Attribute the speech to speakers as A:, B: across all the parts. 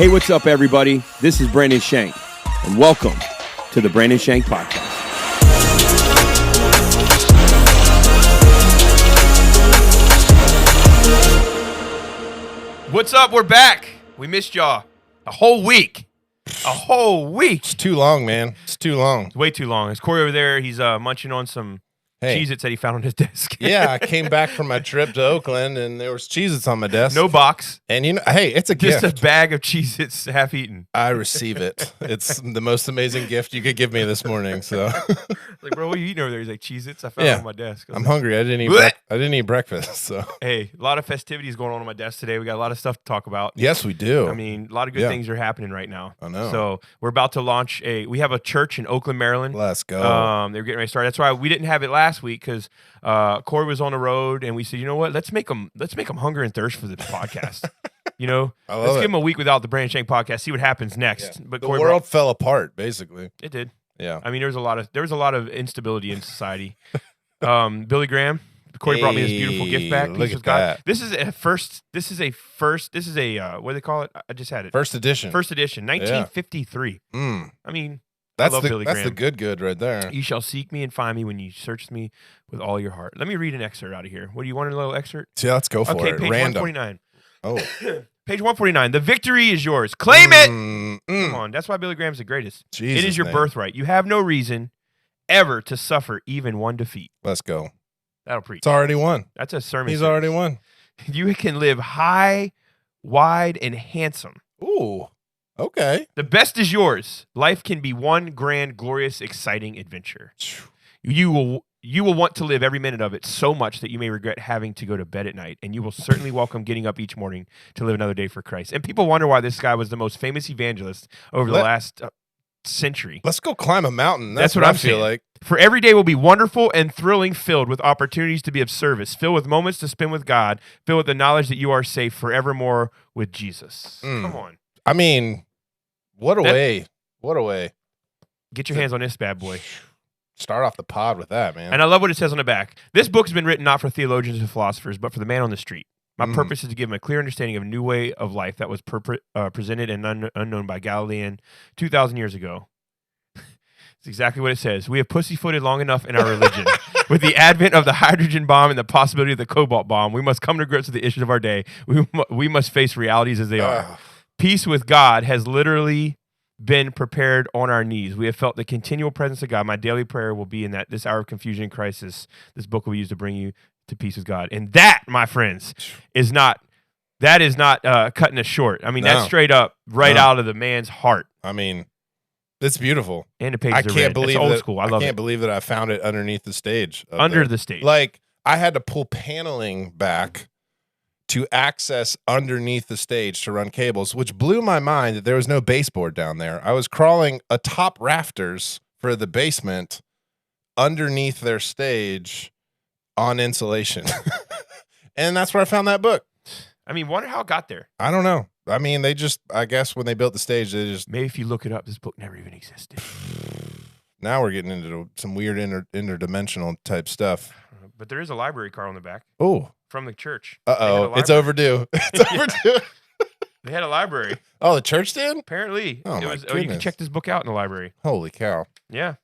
A: Hey, what's up, everybody? This is Brandon Shank, and welcome to the Brandon Shank Podcast.
B: What's up? We're back. We missed y'all a whole week.
C: It's too long, man. It's too long.
B: It's way too long. It's Corey over there. He's munching on some Cheez-Its that he found on his desk.
C: Yeah, I came back from my trip to Oakland, and there was Cheez-Its on my desk.
B: No box.
C: And hey, it's a gift.
B: Just a bag of Cheez-Its half eaten.
C: I receive it. It's the most amazing gift you could give me this morning. So,
B: like, bro, what are you eating over there? He's like, Cheez-Its. I found it on my desk.
C: I'm hungry. I didn't eat breakfast. So,
B: hey, a lot of festivities going on my desk today. We got a lot of stuff to talk about.
C: Yes, we do.
B: I mean, a lot of good things are happening right now.
C: I know.
B: So we're about to launch we have a church in Oakland, Maryland.
C: Let's go.
B: They're getting ready to start. That's why we didn't have it last week, because Corey was on the road, and we said, you know what? Let's make them hunger and thirst for this podcast. You know, let's give them a week without the Brandon Shank podcast. See what happens next.
C: Yeah.
B: But
C: the
B: Corey
C: world fell apart, basically.
B: It did.
C: Yeah.
B: I mean, there was a lot of instability in society. Billy Graham. Corey brought me this beautiful gift back.
C: Look at that.
B: This is a what do they call it? I just had it.
C: First edition.
B: 1953.
C: Yeah.
B: I mean,
C: that's
B: I love Billy Graham.
C: That's the good right there.
B: You shall seek me and find me when you search me with all your heart. Let me read an excerpt out of here. What do you want, a little excerpt?
C: Yeah, let's go for it.
B: Okay, page
C: Random.
B: 149.
C: Oh.
B: Page 149. The victory is yours. Claim it. Come on. That's why Billy Graham's the greatest.
C: Jesus,
B: it is your birthright. You have no reason ever to suffer even one defeat.
C: Let's go.
B: That'll preach.
C: It's already won.
B: That's a sermon.
C: He's already won.
B: You can live high, wide, and handsome.
C: Ooh. Okay.
B: The best is yours. Life can be one grand, glorious, exciting adventure. You will want to live every minute of it so much that you may regret having to go to bed at night, and you will certainly welcome getting up each morning to live another day for Christ. And people wonder why this guy was the most famous evangelist over the last century.
C: Let's go climb a mountain.
B: That's what I feel like. For every day will be wonderful and thrilling, filled with opportunities to be of service, filled with moments to spend with God, filled with the knowledge that you are safe forevermore with Jesus. Come on.
C: I mean, what a way. What a way.
B: Get your hands on this bad boy.
C: Start off the pod with that, man.
B: And I love what it says on the back. This book has been written not for theologians and philosophers, but for the man on the street. My purpose is to give him a clear understanding of a new way of life that was presented and unknown by Galilean 2,000 years ago. It's exactly what it says. We have pussyfooted long enough in our religion. With the advent of the hydrogen bomb and the possibility of the cobalt bomb, we must come to grips with the issues of our day. We must face realities as they are. Peace with God has literally been prepared on our knees. We have felt the continual presence of God. My daily prayer will be in that this hour of confusion and crisis, this book will be used to bring you to peace with God. And that, my friends, is not cutting us short. I mean, that's straight up out of the man's heart.
C: I mean, it's beautiful.
B: And the pages are red. It's old school. I love it.
C: I can't believe that I found it underneath the stage.
B: Under the stage.
C: Like, I had to pull paneling back to access underneath the stage to run cables, which blew my mind that there was no baseboard down there. I was crawling atop rafters for the basement underneath their stage on insulation. And that's where I found that book.
B: I mean, wonder how it got there.
C: I don't know. I mean, I guess when they built the stage,
B: maybe if you look it up, this book never even existed.
C: Now we're getting into some weird interdimensional type stuff.
B: But there is a library card on the back.
C: Oh.
B: From the church.
C: Uh-oh. It's overdue. It's overdue.
B: They had a library.
C: Oh, the church did?
B: Apparently.
C: Oh, my goodness.
B: You can check this book out in the library.
C: Holy cow.
B: Yeah.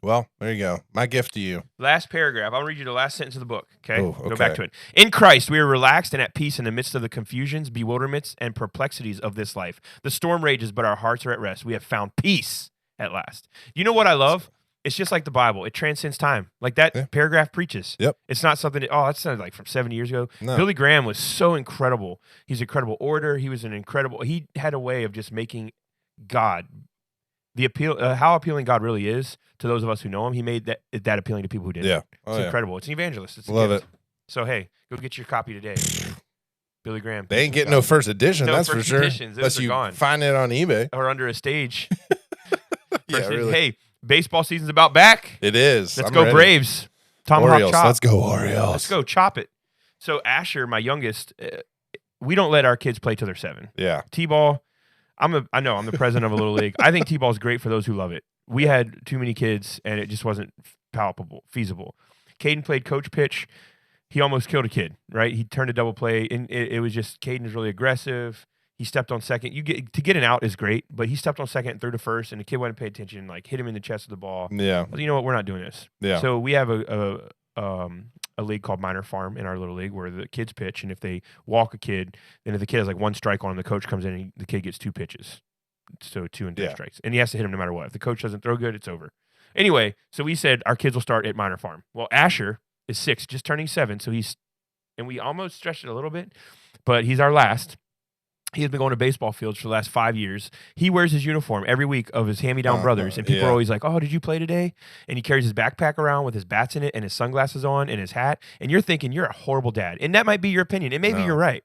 C: Well, there you go. My gift to you.
B: Last paragraph. I'll read you the last sentence of the book. Okay?
C: Oh, okay.
B: Go back to it. In Christ, we are relaxed and at peace in the midst of the confusions, bewilderments, and perplexities of this life. The storm rages, but our hearts are at rest. We have found peace at last. You know what I love? It's just like the Bible. It transcends time. Like that paragraph preaches.
C: Yep.
B: It's not something that sounded like from 70 years ago.
C: No.
B: Billy Graham was so incredible. He's an incredible orator. He had a way of just making God, how appealing God really is to those of us who know him. He made that appealing to people who didn't.
C: Yeah.
B: It's incredible. It's an evangelist. It's
C: Love it.
B: So, hey, go get your copy today. Billy Graham.
C: They ain't getting no first edition, that's for sure.
B: Unless you
C: find it on eBay.
B: Or under a stage.
C: Really.
B: Hey, baseball season's about back.
C: It is.
B: Let's go ready. Braves. Tomahawk
C: Orioles.
B: chop.
C: Let's go Orioles.
B: Let's go chop it. So Asher, my youngest, we don't let our kids play till they're 7.
C: Yeah.
B: T-ball, I know I'm the president of a little league. I think T-ball is great for those who love it. We had too many kids, and it just wasn't feasible. Caden played coach pitch. He almost killed a kid, right? He turned a double play, and it was just Caden was really aggressive. He stepped on second. To get an out is great, but he stepped on second and threw to first, and the kid wouldn't pay attention, like hit him in the chest with the ball.
C: Yeah.
B: Well, you know what? We're not doing this.
C: Yeah.
B: So we have a league called Minor Farm in our little league where the kids pitch, and if they walk a kid, then if the kid has like one strike on him, the coach comes in and the kid gets 2 pitches. So 2 and 3 strikes. And he has to hit him no matter what. If the coach doesn't throw good, it's over. Anyway, so we said our kids will start at Minor Farm. Well, Asher is 6, just turning 7, so and we almost stretched it a little bit, but he's our last. He has been going to baseball fields for the last 5 years. He wears his uniform every week of his hand-me-down brothers, and people are always like, oh, did you play today? And he carries his backpack around with his bats in it and his sunglasses on and his hat, and you're thinking you're a horrible dad. And that might be your opinion. And maybe you're right,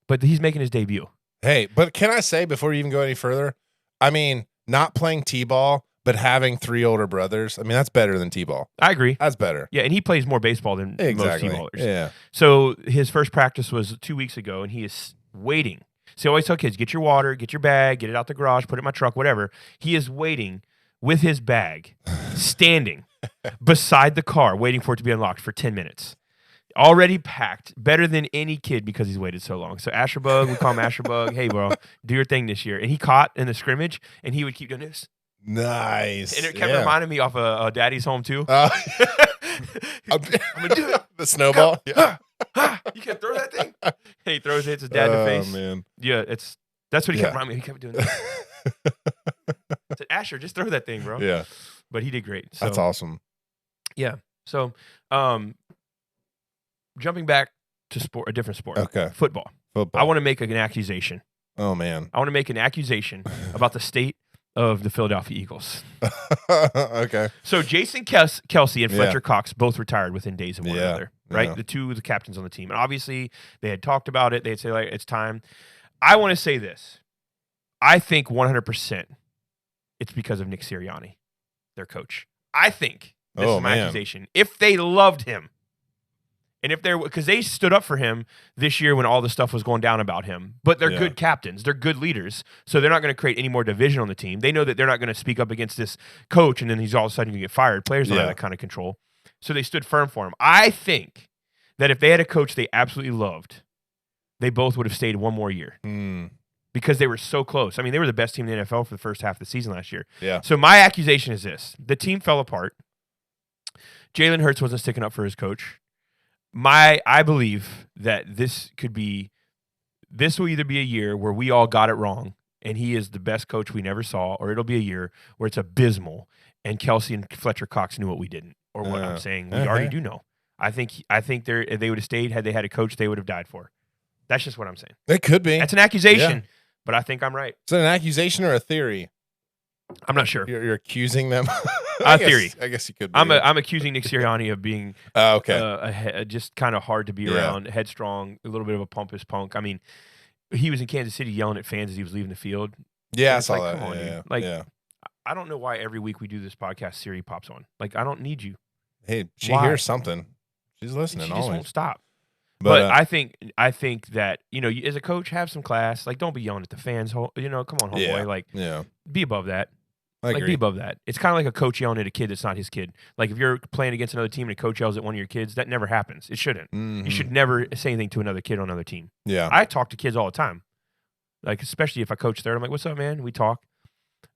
B: but he's making his debut.
C: Hey, but can I say before you even go any further, I mean, not playing T-ball, but having 3 older brothers, I mean, that's better than T-ball.
B: I agree.
C: That's better.
B: Yeah, and he plays more baseball than most T-ballers.
C: Yeah.
B: So his first practice was 2 weeks ago, and he is waiting. So I always tell kids, get your water, get your bag, get it out the garage, put it in my truck, whatever. He is waiting with his bag, standing beside the car, waiting for it to be unlocked for 10 minutes. Already packed, better than any kid because he's waited so long. So Asherbug, we call him Asherbug. Hey, bro, do your thing this year. And he caught in the scrimmage, and he would keep doing this.
C: Nice.
B: And it kept reminding me off of Daddy's Home, too.
C: I'm
B: going to do it.
C: The snowball? Yeah.
B: You can't throw that thing. And he throws it, hits his dad in the face.
C: Oh, man.
B: Yeah, that's what he kept reminding me. He kept doing that. I said, Asher, just throw that thing, bro.
C: Yeah.
B: But he did great. So,
C: that's awesome.
B: Yeah. So, jumping back to a different sport.
C: Okay.
B: Football. I want to make an accusation.
C: Oh, man.
B: I want to make an accusation about the state of the Philadelphia Eagles.
C: Okay.
B: So Jason Kelsey and Fletcher Cox both retired within days of one another, right?
C: Yeah.
B: The captains on the team. And obviously, they had talked about it. They'd say, like, it's time. I want to say this. I think 100% it's because of Nick Sirianni, their coach. I think this is my accusation. If they loved him, and if they're, because they stood up for him this year when all the stuff was going down about him, but they're good captains, they're good leaders, so they're not going to create any more division on the team. They know that they're not going to speak up against this coach, and then he's all of a sudden going to get fired. Players don't have that kind of control, so they stood firm for him. I think that if they had a coach they absolutely loved, they both would have stayed one more year because they were so close. I mean, they were the best team in the NFL for the first half of the season last year.
C: Yeah.
B: So my accusation is this: the team fell apart. Jalen Hurts wasn't sticking up for his coach. I believe that this will either be a year where we all got it wrong and he is the best coach we never saw, or it'll be a year where it's abysmal and Kelsey and Fletcher Cox knew what we didn't, or what I'm saying we already do know. I think if they would have stayed, had they had a coach they would have died for. That's just what I'm saying.
C: It could be.
B: That's an accusation, but I think I'm right.
C: Is it an accusation or a theory?
B: I'm not sure.
C: You're accusing them.
B: Theory.
C: I guess you could be.
B: I'm accusing Nick Sirianni of being just kind of hard to be around, headstrong, a little bit of a pompous punk. I mean, he was in Kansas City yelling at fans as he was leaving the field.
C: Yeah, I saw that.
B: Come on, dude. Like, I don't know why every week we do this podcast, Siri pops on. Like, I don't need you.
C: Hey, she hears something. She's listening.
B: She
C: always.
B: just won't stop. But I think that, as a coach, have some class. Like, don't be yelling at the fans. Come on, homeboy. Like, be above that.
C: I agree.
B: Like, be above that. It's kind of like a coach yelling at a kid that's not his kid. Like, if you're playing against another team and a coach yells at one of your kids, that never happens. It shouldn't.
C: Mm-hmm.
B: You should never say anything to another kid on another team.
C: Yeah.
B: I talk to kids all the time. Like, especially if I coach third, I'm like, what's up, man? We talk.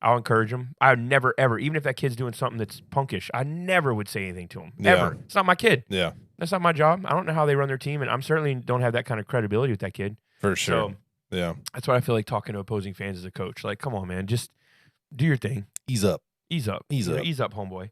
B: I'll encourage them. I would never, ever, even if that kid's doing something that's punkish, I never would say anything to him. Ever. It's not my kid.
C: Yeah.
B: That's not my job. I don't know how they run their team, and I'm certainly don't have that kind of credibility with that kid.
C: For sure.
B: So,
C: yeah.
B: That's what I feel like talking to opposing fans as a coach. Like, come on, man. Just do your thing.
C: Ease up.
B: Ease up.
C: Ease up.
B: Ease up, homeboy.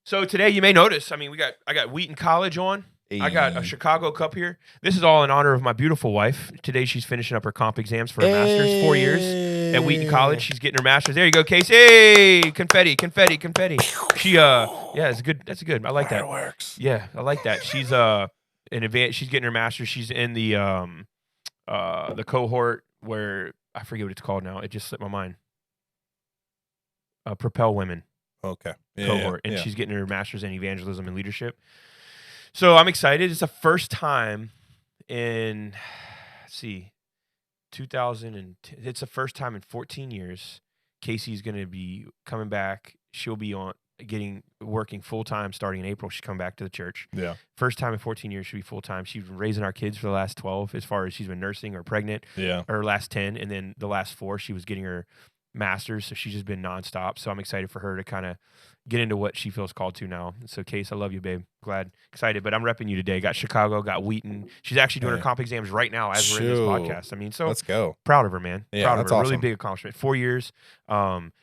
B: So today you may notice, I mean, I got Wheaton College on.
C: Hey.
B: I got a Chicago Cup here. This is all in honor of my beautiful wife. Today she's finishing up her comp exams for her master's. 4 years at Wheaton College. She's getting her master's. There you go, Casey. Hey, confetti. She it's good. That's good. I like that.
C: Fireworks.
B: Yeah, I like that. She's in advance. She's getting her master's. She's in the cohort where I forget what it's called now. It just slipped my mind. Propel Women.
C: Okay.
B: Cohort, and she's getting her master's in evangelism and leadership. So I'm excited. It's the first time in, 2010. It's the first time in 14 years. Casey's going to be coming back. She'll be on. working full time starting in April. She's coming back to the church.
C: Yeah.
B: First time in 14 years she'll be full time. She's been raising our kids for the last 12, as far as she's been nursing or pregnant.
C: Yeah.
B: Or last 10, and then the last 4 she was getting her master's. So she's just been nonstop. So I'm excited for her to kind of get into what she feels called to now. So Case, I love you, babe. Excited. But I'm repping you today. Got Chicago, got Wheaton. She's actually doing her comp exams right now as we're in this podcast. I mean, so
C: let's go.
B: Proud of her, man.
C: Yeah,
B: proud of
C: that's
B: her.
C: awesome.
B: Really big accomplishment. 4 years.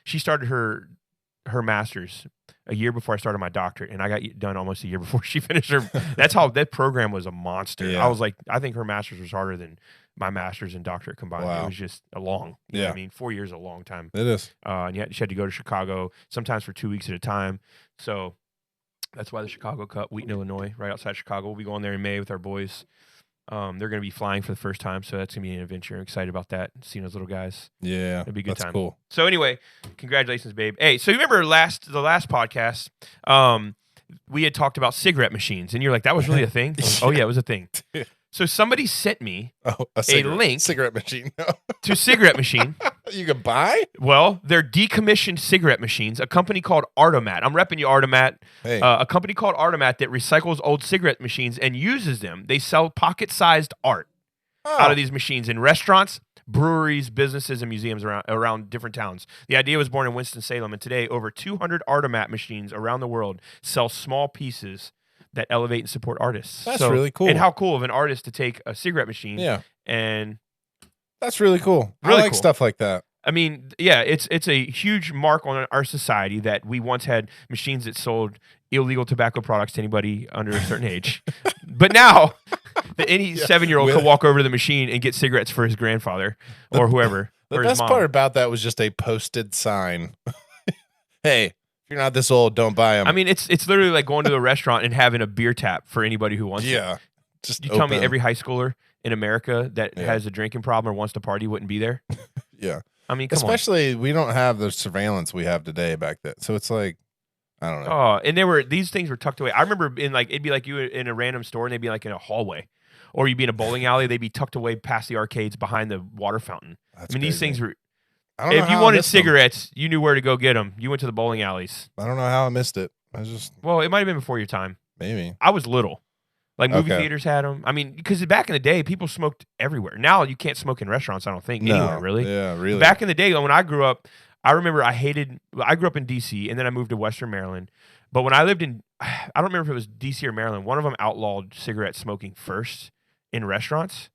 B: She started her master's a year before I started my doctorate, and I got done almost a year before she finished her. That's how that program was a monster.
C: Yeah.
B: I was like, I think her master's was harder than my master's and doctorate combined.
C: Wow.
B: It was just a long. You know what I mean, 4 years is a long time.
C: It is.
B: And she had to go to Chicago sometimes for 2 weeks at a time. So that's why the Chicago Cup, Wheaton, Illinois, right outside Chicago. We'll be going there in May with our boys. They're going to be flying for the first time, so that's going to be an adventure. I'm excited about that, seeing those little guys.
C: Yeah,
B: it'll be a good
C: that's
B: time.
C: Cool.
B: So anyway, congratulations, babe. Hey, so you remember the last podcast, we had talked about cigarette machines, and you're like, that was really a thing? Oh, yeah, it was a thing. So somebody sent me a link
C: cigarette machine
B: to cigarette machine.
C: You can buy?
B: Well, they're decommissioned cigarette machines. A company called Artomat. I'm repping you, Artomat.
C: Hey.
B: A company called Artomat that recycles old cigarette machines and uses them. They sell pocket-sized art out of these machines in restaurants, breweries, businesses, and museums around different towns. The idea was born in Winston-Salem, and today over 200 Artomat machines around the world sell small pieces that elevate and support artists.
C: That's really cool.
B: And how cool of an artist to take a cigarette machine and...
C: That's really cool.
B: Really
C: I like
B: cool.
C: stuff like that.
B: I mean, yeah, it's a huge mark on our society that we once had machines that sold illegal tobacco products to anybody under a certain age. But now, any 7-year-old can walk over to the machine and get cigarettes for his grandfather or whoever.
C: The
B: or his
C: best
B: mom.
C: part about that was just a posted sign. Hey, if you're not this old, don't buy them.
B: I mean, it's literally like going to a restaurant and having a beer tap for anybody who wants it.
C: Yeah. Just
B: You tell me every high schooler in America that has a drinking problem or wants to party wouldn't be there?
C: Yeah.
B: I mean, come
C: especially we don't have the surveillance we have today back then. So it's like, I don't know.
B: Oh, and these things were tucked away. I remember it'd be like you in a random store and they'd be like in a hallway. Or you'd be in a bowling alley, they'd be tucked away past the arcades behind the water fountain.
C: That's
B: these things were...
C: I don't know
B: If you
C: how I
B: wanted
C: missed them.
B: cigarettes, you knew where to go get them. You went to the bowling alleys.
C: I don't know how I missed it.
B: Well, it might have been before your time.
C: Maybe.
B: I was little. Like movie
C: Okay.
B: theaters had them. I mean, because back in the day, people smoked everywhere. Now you can't smoke in restaurants, I don't think, anywhere really.
C: Yeah, really.
B: Back in the day, when I grew up, I remember I grew up in D.C. and then I moved to Western Maryland. But when I lived in, I don't remember if it was D.C. or Maryland, one of them outlawed cigarette smoking first in restaurants.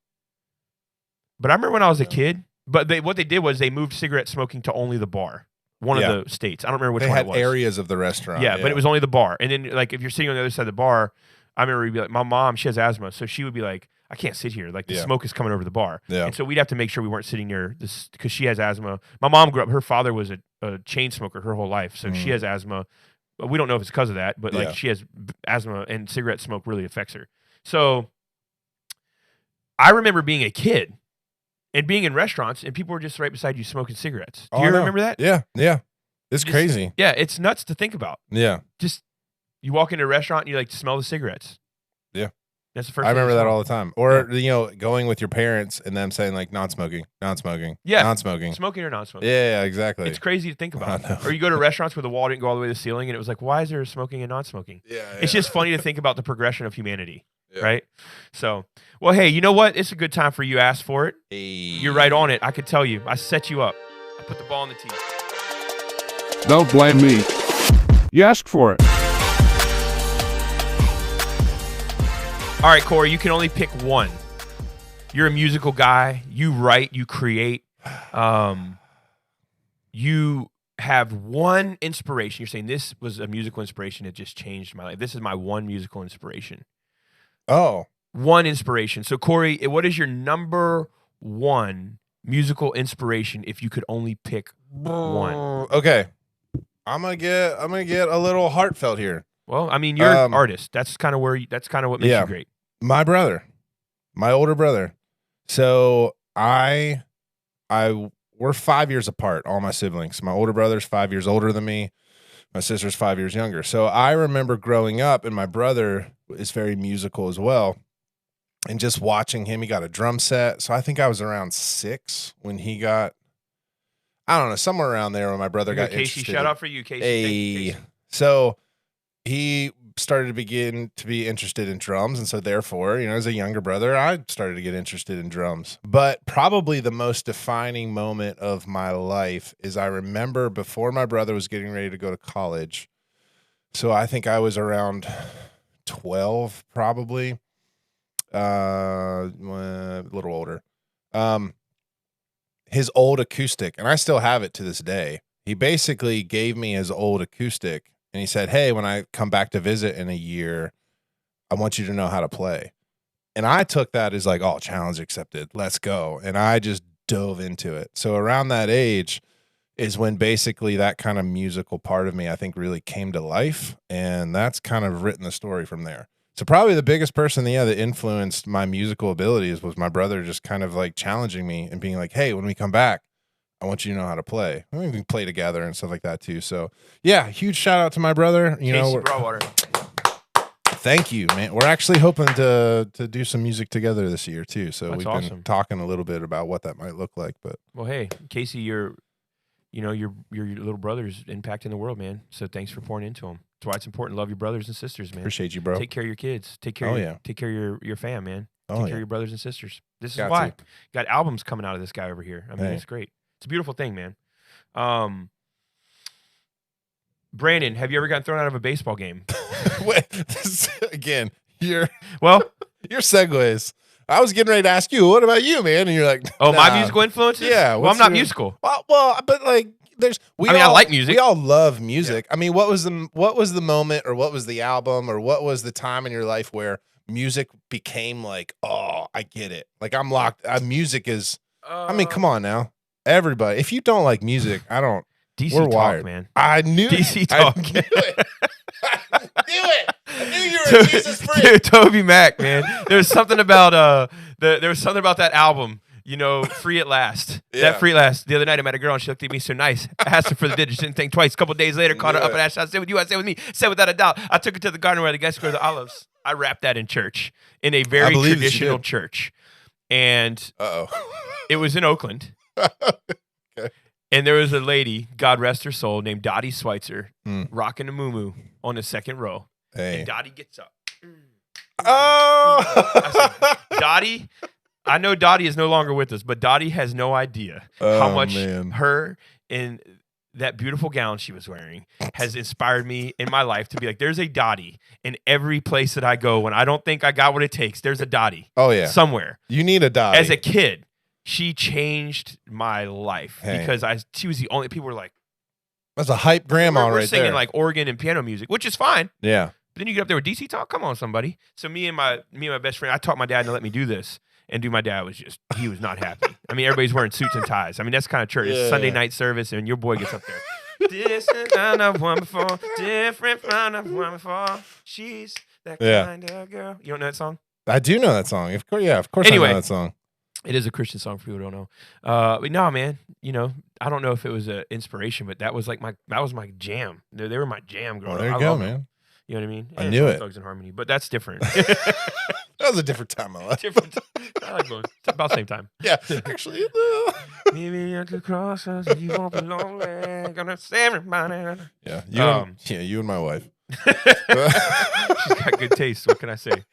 B: But I remember when I was a kid, but what they did was they moved cigarette smoking to only the bar. One of the states. I don't remember which
C: they
B: one
C: had
B: it was.
C: areas of the restaurant.
B: Yeah, but it was only the bar. And then, like, if you're sitting on the other side of the bar, I remember we'd be like, my mom, she has asthma, so she would be like, I can't sit here. Like, the smoke is coming over the bar.
C: Yeah.
B: And so we'd have to make sure we weren't sitting near this because she has asthma. My mom grew up, her father was a chain smoker her whole life, so she has asthma. But we don't know if it's because of that, but, like, she has asthma, and cigarette smoke really affects her. So I remember being a kid and being in restaurants, and people were just right beside you smoking cigarettes. Do you remember that?
C: Yeah, yeah. It's crazy.
B: Yeah, it's nuts to think about.
C: Yeah.
B: Just you walk into a restaurant and you like smell the cigarettes.
C: Yeah.
B: That's the first
C: I
B: thing
C: remember
B: you
C: that
B: smell.
C: all the time. Or, you know, going with your parents and them saying, like, non-smoking, non-smoking,
B: Yeah.
C: non-smoking.
B: Smoking or non-smoking.
C: Yeah, exactly.
B: It's crazy to think about.
C: I know.
B: Or you go to restaurants where the wall didn't go all the way to the ceiling and it was like, why is there smoking and non-smoking?
C: Yeah.
B: It's just funny to think about the progression of humanity,
C: Yeah.
B: right? So, well, hey, you know what? It's a good time for you. Ask for it. You're right on it. I could tell you. I set you up. I put the ball on the tee.
A: Don't blame me. You asked for it.
B: All right, Corey, you can only pick one. You're a musical guy. You write, you create. You have one inspiration. You're saying this was a musical inspiration that just changed my life. This is my one musical inspiration.
C: Oh.
B: One inspiration. So, Corey, what is your number one musical inspiration if you could only pick one?
C: Okay. I'm gonna get a little heartfelt here.
B: Well, I mean, you're an artist. That's kind of that's kind of what makes you great.
C: My brother, my older brother. So we're 5 years apart, all my siblings. My older brother's 5 years older than me. My sister's 5 years younger. So I remember growing up, and my brother is very musical as well. And just watching him, he got a drum set. So I think I was around 6 when he got, I don't know, somewhere around there when my brother got
B: Casey,
C: interested.
B: shout out for you, Casey.
C: Hey,
B: Thank you, Casey.
C: So he started to begin to be interested in drums. And so therefore, as a younger brother, I started to get interested in drums. But probably the most defining moment of my life is I remember before my brother was getting ready to go to college. So I think I was around 12, probably, a little older. His old acoustic, and I still have it to this day. He basically gave me his old acoustic. And he said, hey, when I come back to visit in a year, I want you to know how to play. And I took that as like, oh, challenge accepted. Let's go. And I just dove into it. So around that age is when basically that kind of musical part of me, I think, really came to life. And that's kind of written the story from there. So probably the biggest person, that influenced my musical abilities was my brother, just kind of like challenging me and being like, hey, when we come back, I want you to know how to play. We can play together and stuff like that too. So yeah, huge shout out to my brother.
B: Casey Broadwater.
C: Thank you, man. We're actually hoping to do some music together this year too. So
B: That's
C: we've
B: awesome.
C: been talking a little bit about what that might look like. But
B: well, hey, Casey, your little brother's impacting the world, man. So thanks for pouring into him. That's why it's important to love your brothers and sisters, man.
C: Appreciate you, bro.
B: Take care of your kids. Take care. Take care of your fam, man. Take care of your brothers and sisters. This is why. Got albums coming out of this guy over here. I mean, it's great. It's a beautiful thing, man. Brandon, have you ever gotten thrown out of a baseball game?
C: Wait, again, your segues. I was getting ready to ask you, what about you, man? And you're like,
B: oh, my musical influences?
C: Yeah.
B: Well, I'm not musical.
C: Well, but like,
B: I like music.
C: We all love music. Yeah. I mean, what was the moment, or what was the album, or what was the time in your life where music became like, oh, I get it. Like I'm locked. Music is. I mean, come on now. Everybody, if you don't like music, I don't.
B: DC
C: we're
B: talk,
C: wired,
B: man.
C: I knew
B: DC talk.
C: I knew it. I knew you were a Jesus freak.
B: Dude, Toby Mac, man. There was something about that album. Free at Last.
C: Yeah.
B: That Free at Last. The other night I met a girl and she looked at me so nice. I asked her for the digits, didn't think twice. A couple days later, caught her up and asked, I said with you, I said with me. Said without a doubt. I took her to the garden where the guys grow the olives. I rapped that in church, in a very traditional church. And it was in Oakland.
C: Okay.
B: And there was a lady, God rest her soul, named Dottie Schweitzer, rocking a moo-moo on the second row.
C: Hey.
B: And Dottie gets up.
C: Oh!
B: I said, Dottie, I know Dottie is no longer with us, but Dottie has no idea how much her in that beautiful gown she was wearing has inspired me in my life to be like, there's a Dottie in every place that I go. When I don't think I got what it takes, there's a Dottie.
C: Oh, yeah.
B: Somewhere.
C: You need a Dottie.
B: As a kid, she changed my life because she was the only, people were like,
C: that's a hype grandma right there.
B: We're singing like organ and piano music, which is fine.
C: Yeah.
B: But then you get up there with DC talk. Come on, somebody. So me and my best friend, I taught my dad to let me do this. And my dad he was not happy. I mean, everybody's wearing suits and ties. I mean, that's kind of church. It's Sunday night service, and your boy gets up there. This is kind of one before, different kind of one before. She's that kind of girl. You don't know that song?
C: I do know that song. Of course
B: anyway,
C: I know that song.
B: It is a Christian song for people who don't know. But no, man, I don't know if it was an inspiration, but that was my jam. They were my jam growing up.
C: There you go, man.
B: You know what I mean?
C: I knew it.
B: Thugs and Harmony, but that's different.
C: That was a different time in my life.
B: I like both. It's about the same time.
C: Yeah, actually.
B: Maybe at the cross, you won't be lonely. Gonna save everybody.
C: Yeah, you and my wife.
B: She's got good taste. What can I say?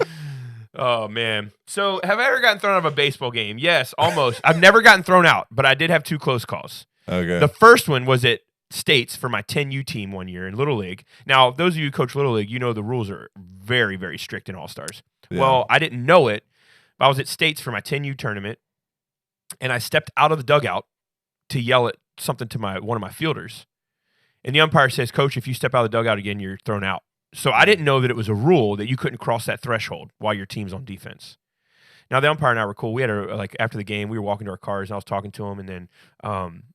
B: Oh, man. So have I ever gotten thrown out of a baseball game? Yes, almost. I've never gotten thrown out, but I did have 2 close calls.
C: Okay.
B: The first one was at States for my 10U team one year in Little League. Now, those of you who coach Little League, the rules are very, very strict in All-Stars. Yeah. Well, I didn't know it, but I was at States for my 10U tournament, and I stepped out of the dugout to yell at something to one of my fielders. And the umpire says, Coach, if you step out of the dugout again, you're thrown out. So I didn't know that it was a rule that you couldn't cross that threshold while your team's on defense. Now, the umpire and I were cool. We had after the game, we were walking to our cars, and I was talking to him, and then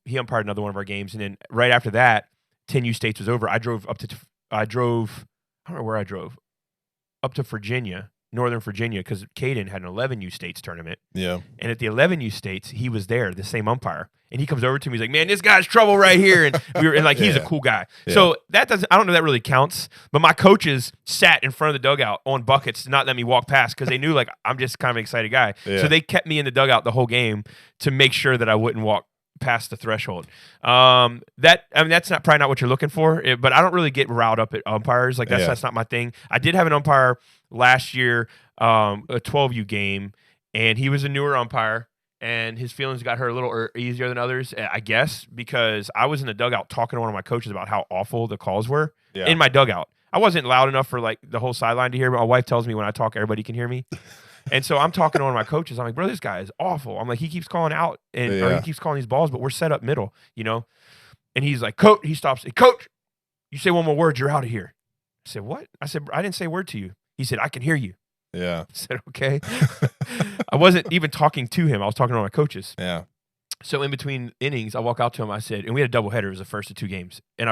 B: he umpired another one of our games. And then right after that, 10U States was over. I don't know where I drove, up to Virginia, Northern Virginia, because Caden had an 11U States tournament.
C: Yeah.
B: And at the 11U States, he was there, the same umpire. And he comes over to me, he's like, man, this guy's trouble right here. And he's a cool guy. Yeah. So I don't know if that really counts, but my coaches sat in front of the dugout on buckets to not let me walk past because they knew I'm just kind of an excited guy. Yeah. So they kept me in the dugout the whole game to make sure that I wouldn't walk past the threshold. That's probably not what you're looking for, but I don't really get riled up at umpires. Like that's not my thing. I did have an umpire last year, a 12U game, and he was a newer umpire, and his feelings got hurt a little easier than others, I guess, because I was in the dugout talking to one of my coaches about how awful the calls were in my dugout. I wasn't loud enough for like the whole sideline to hear, but my wife tells me when I talk, everybody can hear me. And so I'm talking to one of my coaches. I'm like, bro, this guy is awful. I'm like, he keeps calling out or he keeps calling these balls, but we're set up middle, And he's like, coach, he stops. Hey, coach, you say one more word, you're out of here. I said, what? I said, I didn't say a word to you. He said, I can hear you.
C: Yeah.
B: I said, okay. I wasn't even talking to him. I was talking to my coaches.
C: Yeah.
B: So in between innings, I walk out to him. I said, and we had a doubleheader. It was the first of 2 games. And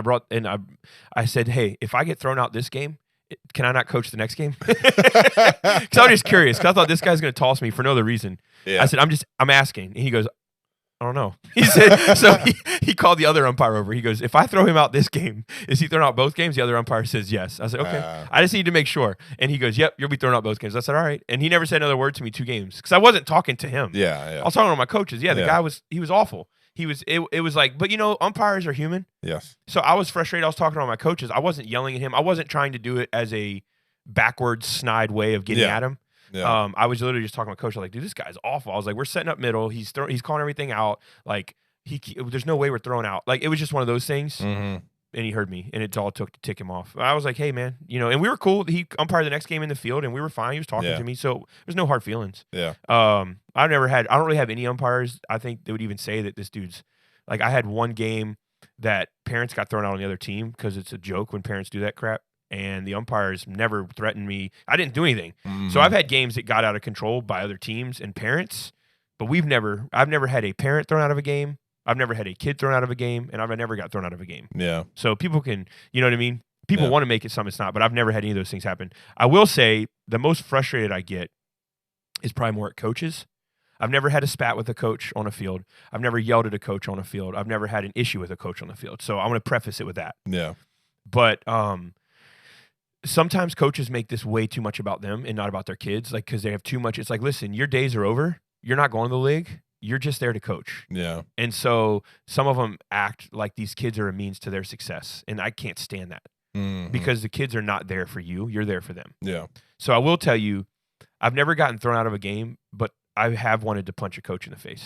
B: I said, hey, if I get thrown out this game, can I not coach the next game? Because I was just curious. Because I thought this guy's going to toss me for no other reason.
C: Yeah.
B: I said, I'm asking. And he goes, I don't know. He said, so he called the other umpire over. He goes, if I throw him out this game, is he thrown out both games? The other umpire says yes. I said, okay. I just need to make sure. And he goes, yep, you'll be thrown out both games. I said, all right. And he never said another word to me 2 games because I wasn't talking to him.
C: Yeah.
B: I was talking to my coaches. Yeah, the guy was awful. It was like, but umpires are human.
C: Yes.
B: So I was frustrated. I was talking to my coaches. I wasn't yelling at him. I wasn't trying to do it as a backwards, snide way of getting at him.
C: Yeah.
B: I was literally just talking to my coach. I was like, dude, this guy's awful. I was like, we're setting up middle. He's calling everything out. Like there's no way we're throwing out. Like it was just one of those things.
C: Mm-hmm.
B: And he heard me, and it all took to tick him off. I was like, hey man, and we were cool. He umpired the next game in the field, and we were fine. He was talking to me, so there's no hard feelings.
C: Yeah.
B: I don't really have any umpires. I think they would even say that this dude's like. I had one game that parents got thrown out on the other team because it's a joke when parents do that crap. And the umpires never threatened me. I didn't do anything. Mm-hmm. So I've had games that got out of control by other teams and parents, but I've never had a parent thrown out of a game. I've never had a kid thrown out of a game, and I've never got thrown out of a game.
C: Yeah.
B: So people can, you know what I mean? People want to make it something it's not, but I've never had any of those things happen. I will say the most frustrated I get is probably more at coaches. I've never had a spat with a coach on a field. I've never yelled at a coach on a field. I've never had an issue with a coach on the field. So I'm going to preface it with that.
C: Yeah.
B: But sometimes coaches make this way too much about them and not about their kids, like because they have too much. It's like, listen, your days are over. You're not going to the league. You're just there to coach.
C: Yeah.
B: And so some of them act like these kids are a means to their success, and I can't stand that because the kids are not there for you. You're there for them.
C: Yeah.
B: So I will tell you, I've never gotten thrown out of a game, but I have wanted to punch a coach in the face.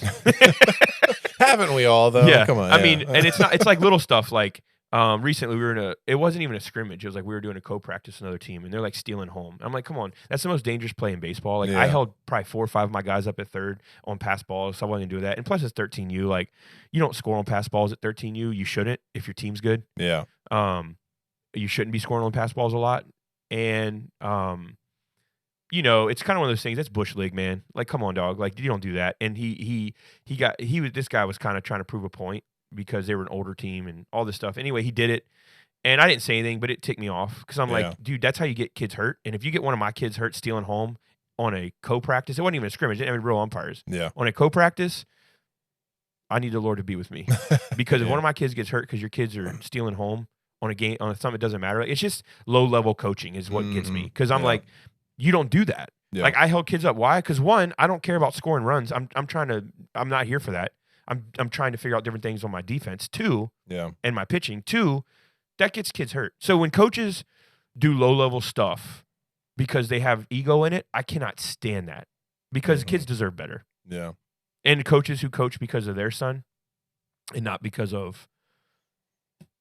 C: Haven't we all though?
B: Yeah.
C: Come on.
B: I mean, and it's like little stuff like recently we were it wasn't even a scrimmage. It was like we were doing a co-practice with another team, and they're like stealing home. I'm like, come on, that's the most dangerous play in baseball. Like I held probably 4 or 5 of my guys up at third on pass balls, so I wasn't gonna do that. And plus it's 13U. Like you don't score on pass balls at 13U. You shouldn't if your team's good.
C: Yeah.
B: You shouldn't be scoring on pass balls a lot. And it's kind of one of those things. That's Bush League, man. Like, come on, dog. Like, you don't do that. And this guy was kind of trying to prove a point because they were an older team and all this stuff. Anyway, he did it, and I didn't say anything, but it ticked me off because I'm like, dude, that's how you get kids hurt. And if you get one of my kids hurt stealing home on a co-practice, it wasn't even a scrimmage. It didn't have real umpires.
C: Yeah.
B: On a co-practice, I need the Lord to be with me because if one of my kids gets hurt because your kids are stealing home on a game on something that doesn't matter, it's just low-level coaching is what gets me because I'm like, you don't do that. Yeah. Like I held kids up. Why? Because one, I don't care about scoring runs. I'm not here for that. I'm trying to figure out different things on my defense. 2, and my pitching. 2, that gets kids hurt. So when coaches do low level stuff because they have ego in it, I cannot stand that because kids deserve better.
C: Yeah.
B: And coaches who coach because of their son and not because of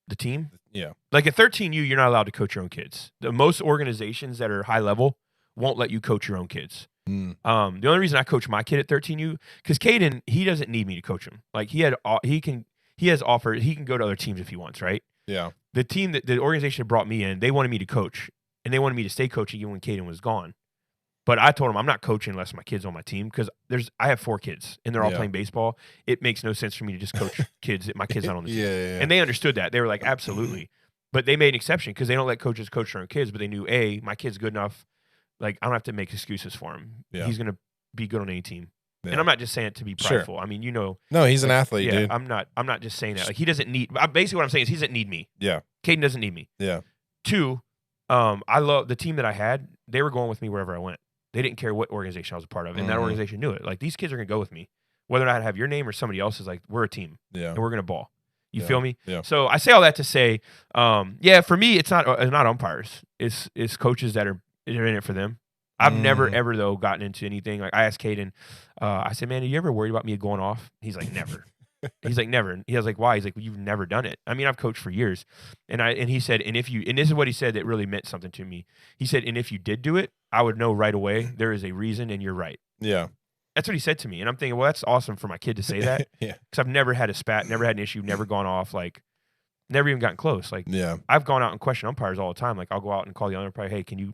B: the team.
C: Yeah.
B: Like at 13U, you're not allowed to coach your own kids. Most organizations that are high level won't let you coach your own kids. The only reason I coach my kid at 13U, because Caden, he doesn't need me to coach him. Like he can go to other teams if he wants, right?
C: Yeah.
B: The organization that brought me in, they wanted me to coach, and they wanted me to stay coaching even when Caden was gone. But I told him I'm not coaching unless my kid's on my team because I have 4 kids and they're all playing baseball. It makes no sense for me to just coach kids if my kid's not on the team. And they understood that. They were like, absolutely. But they made an exception because they don't let coaches coach their own kids. But they knew, my kid's good enough. Like, I don't have to make excuses for him. Yeah. He's going to be good on any team. Yeah. And I'm not just saying it to be prideful. Sure. I mean,
C: No, he's an athlete, dude.
B: I'm not just saying that. Like, he doesn't need – basically what I'm saying is he doesn't need me.
C: Yeah.
B: Caden doesn't need me.
C: Yeah.
B: 2, I love the team that I had. They were going with me wherever I went. They didn't care what organization I was a part of. And that organization knew it. Like, these kids are going to go with me whether or not I have your name or somebody else's, like we're a team and we're gonna ball. You feel me?
C: Yeah.
B: So I say all that to say, for me, it's not umpires. It's coaches that are in it for them. I've never ever though gotten into anything. Like I asked Caden, I said, "Man, are you ever worried about me going off?" He's like, "Never." He's like, "Never." And he was like, "Why?" He's like, well, "You've never done it." I mean, I've coached for years, and he said, and this is what he said that really meant something to me. He said, "And if you did do it, I would know right away there is a reason, and you're right."
C: Yeah.
B: That's what he said to me, and I'm thinking, well, that's awesome for my kid to say that.
C: Yeah.
B: Because I've never had a spat, never had an issue, never gone off, like, never even gotten close. Like,
C: Yeah.
B: I've gone out and questioned umpires all the time. Like, I'll go out and call the umpire, hey, can you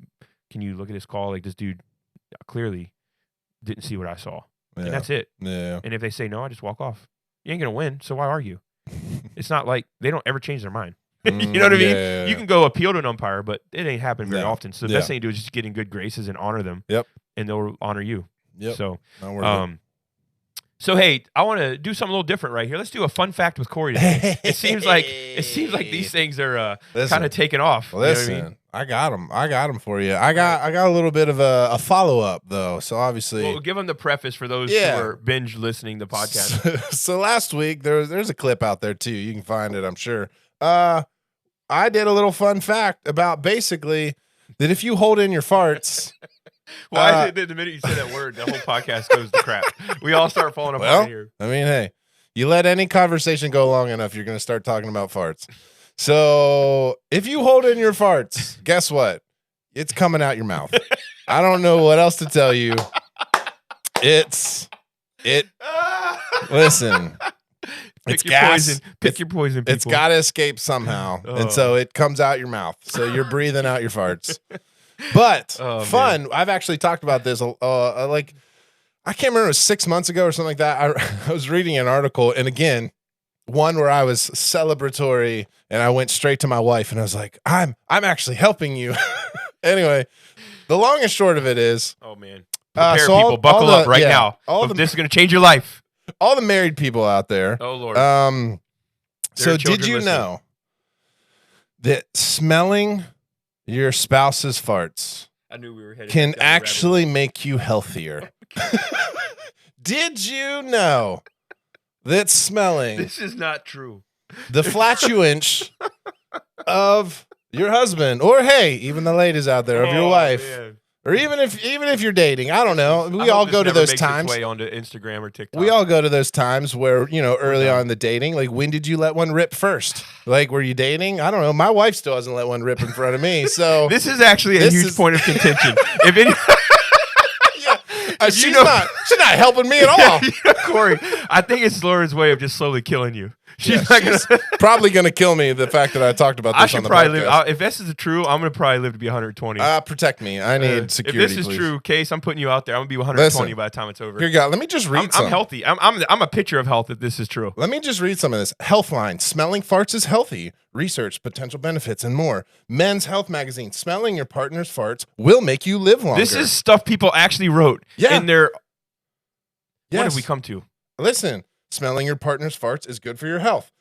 B: look at this call? Like, this dude clearly didn't see what I saw, and that's it.
C: Yeah.
B: And if they say no, I just walk off. You ain't gonna win, so why argue? It's not like they don't ever change their mind. You know what I mean?
C: Yeah.
B: You can go appeal to an umpire, but it ain't happening very often. So the
C: Yeah.
B: best thing to do is just get in good graces and honor them.
C: Yep.
B: And they'll honor you.
C: Yep.
B: So,
C: Not worth it.
B: so hey, I want to do something a little different right here. Let's do a fun fact with Corey today. It seems like these things are kind of taking off.
C: Listen,
B: you know what I mean?
C: I got them for you. I got a little bit of a follow up though. So obviously,
B: Well, give them the preface for those who are binge listening to the podcast.
C: So last week there's a clip out there too. You can find it, I'm sure. I did a little fun fact about basically that if you hold in your farts.
B: Why the minute you say that word, the whole podcast goes to crap. We all start falling apart here.
C: I mean, hey, you let any conversation go long enough, you're going to start talking about farts. So if you hold in your farts, guess what? It's coming out your mouth. I don't know what else to tell you. Listen. It's gas.
B: Pick your poison, people.
C: It's got to escape somehow. And so it comes out your mouth. So you're breathing out your farts. But fun. Man. I've actually talked about this. Like I can't remember. It was 6 months ago or something like that. I was reading an article, and again, one where I was celebratory, and I went straight to my wife, and I was like, "I'm actually helping you." Anyway, the long and short of it is,
B: oh man, prepare people, buckle up right now. This is going to change your life.
C: All the married people out there.
B: Oh Lord.
C: So did you know that smelling your spouse's farts
B: I knew we were headed
C: can actually make you healthier? Did you know that smelling
B: this is not true
C: the flatulence of your husband, or hey, even the ladies out there, of your wife, man. Or even if you're dating, I don't know. We all go to those times.
B: Way onto Instagram or TikTok.
C: We all go to those times where, early on in the dating, like when did you let one rip first? Like, were you dating? I don't know. My wife still hasn't let one rip in front of me. So
B: this is actually a huge point of contention. If any,
C: she's not helping me at all.
B: Corey, I think it's Lauren's way of just slowly killing you. She's
C: probably going to kill me, the fact that I talked about this
B: I should
C: on the
B: probably
C: podcast.
B: Live. If this is true, I'm going to probably live to be 120.
C: Protect me. I need security,
B: If this is
C: please.
B: true, Case, I'm putting you out there. I'm going to be 120 by the time it's over.
C: Here you go. Let me just read some.
B: I'm healthy. I'm a picture of health if this is true.
C: Let me just read some of this. Healthline. Smelling farts is healthy. Research, potential benefits, and more. Men's Health Magazine. Smelling your partner's farts will make you live longer.
B: This is stuff people actually wrote in their... What have we come to?
C: Listen, smelling your partner's farts is good for your health.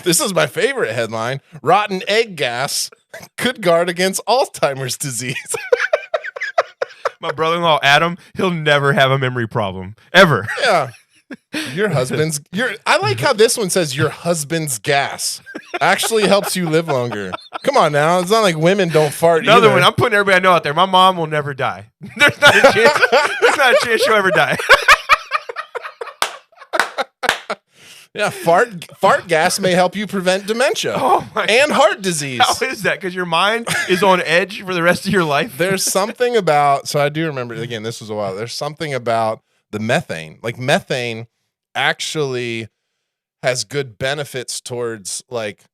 C: This is my favorite headline. Rotten egg gas could guard against Alzheimer's disease.
B: My brother-in-law, Adam, he'll never have a memory problem. Ever.
C: Yeah. I like how this one says your husband's gas actually helps you live longer. Come on now. It's not like women don't fart
B: Another
C: either.
B: one. I'm putting everybody I know out there. My mom will never die. There's not a chance she'll ever die.
C: Yeah, fart gas may help you prevent dementia and heart disease.
B: How is that? Because your mind is on edge for the rest of your life?
C: There's something about, so I do remember, again, this was a while, there's something about the methane. Like methane actually has good benefits towards like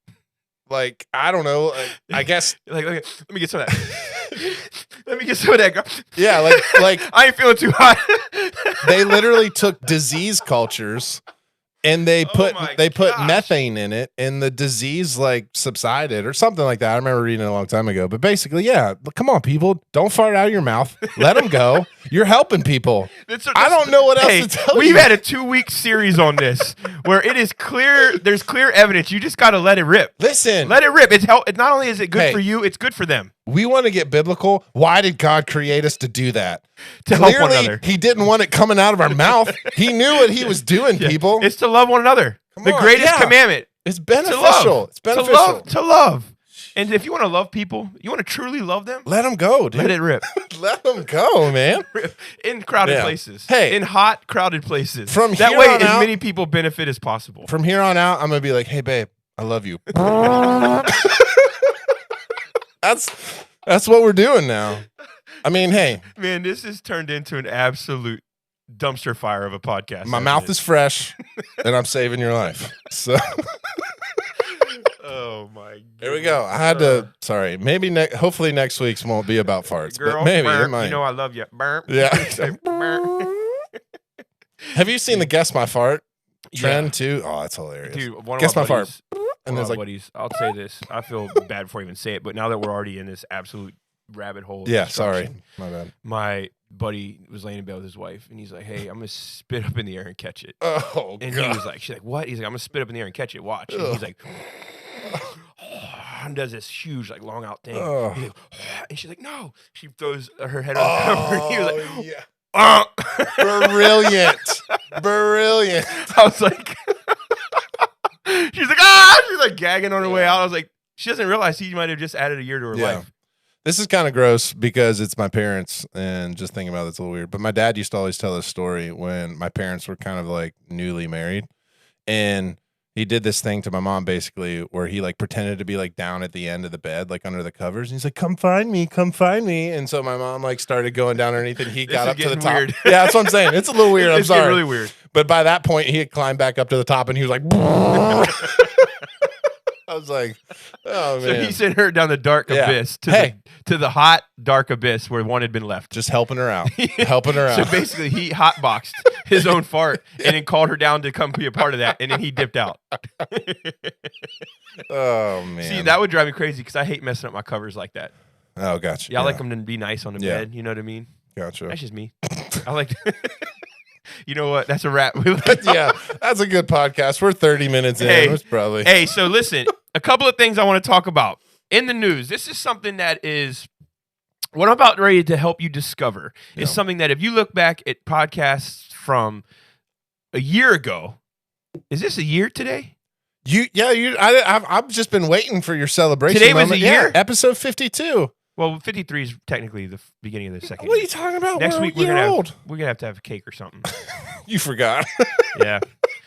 C: I don't know, I guess.
B: Let me get some of that. Let me get some of that.
C: Yeah, like
B: I ain't feeling too hot.
C: They literally took disease cultures and they put methane in it, and the disease like subsided or something like that. I remember reading it a long time ago. But basically, yeah, come on, people, don't fart out of your mouth. Let them go. You're helping people. I don't know what else to tell
B: we've
C: you.
B: had a 2-week series on this where it is clear. There's clear evidence. You just got to let it rip.
C: Listen.
B: Let it rip. It's not only is it good for you, it's good for them.
C: We want to get biblical. Why did God create us to do that?
B: To help one another.
C: He didn't want it coming out of our mouth. He knew what he was doing, people.
B: It's to love one another. The greatest commandment.
C: It's beneficial. It's beneficial.
B: To love. And if you want to love people, you want to truly love them,
C: let them go, dude.
B: Let it rip.
C: Let them go, man.
B: In crowded places.
C: Hey.
B: In hot, crowded places.
C: From
B: that
C: here
B: way,
C: on
B: as
C: out,
B: many people benefit as possible.
C: From here on out, I'm going to be like, hey, babe, I love you. That's what we're doing now. I mean, hey.
B: Man, this has turned into an absolute dumpster fire of a podcast.
C: My mouth is fresh, and I'm saving your life. So...
B: Oh my god.
C: Here we go. I had to sorry. Maybe hopefully next week's won't be about farts.
B: Girl,
C: but maybe
B: burp,
C: it might.
B: You know I love you. Burp.
C: Yeah.
B: Burp.
C: Have you seen the guess my fart trend too? Oh, that's hilarious.
B: Dude, one
C: guess
B: of my
C: fart.
B: And there's buddies. I'll say this. I feel bad before I even say it, but now that we're already in this absolute rabbit hole.
C: Yeah, sorry. My bad.
B: My buddy was laying in bed with his wife, and he's like, "Hey, I'm gonna spit up in the air and catch it."
C: Oh,
B: and
C: God.
B: he was like, "She's like, what?" He's like, "I'm gonna spit up in the air and catch it. Watch." And he's like, and does this huge, like, long out thing. He's like, and she's like, "No." She throws her head on the cover. And he was like,
C: yeah. Brilliant. Brilliant.
B: I was like, she's like, ah! She's like gagging on her way out. I was like, she doesn't realize he might have just added a year to her life.
C: This is kind of gross because it's my parents, and just thinking about it's a little weird. But my dad used to always tell this story when my parents were kind of like newly married, and he did this thing to my mom basically where he like pretended to be like down at the end of the bed, like under the covers. And he's like, come find me. And so my mom like started going down underneath, and he got up to the top.
B: Weird.
C: Yeah, that's what I'm saying. It's a little weird. I'm sorry.
B: Really weird.
C: But by that point, he had climbed back up to the top, and he was like, I was like, oh, man.
B: So he sent her down the dark abyss to the hot, dark abyss where one had been left.
C: Just helping her out. Helping her out.
B: So basically, he hotboxed his own fart and then called her down to come be a part of that, and then he dipped out.
C: Oh, man.
B: See, that would drive me crazy because I hate messing up my covers like that.
C: Oh, gotcha.
B: Yeah, I like them to be nice on the bed. You know what I mean?
C: Gotcha.
B: That's just me. I like You know what? That's a wrap.
C: Yeah, that's a good podcast. We're 30 minutes in. It's probably.
B: Hey, so listen, a couple of things I want to talk about in the news. This is something that is what I'm about ready to help you discover. Is something that if you look back at podcasts from a year ago, is this a year today?
C: I've just been waiting for your celebration.
B: Today was a year?
C: Yeah, episode 52.
B: Well, 53 is technically the beginning of the second.
C: What are you talking about?
B: Next week we're gonna have to have a cake or something.
C: You forgot.
B: Yeah.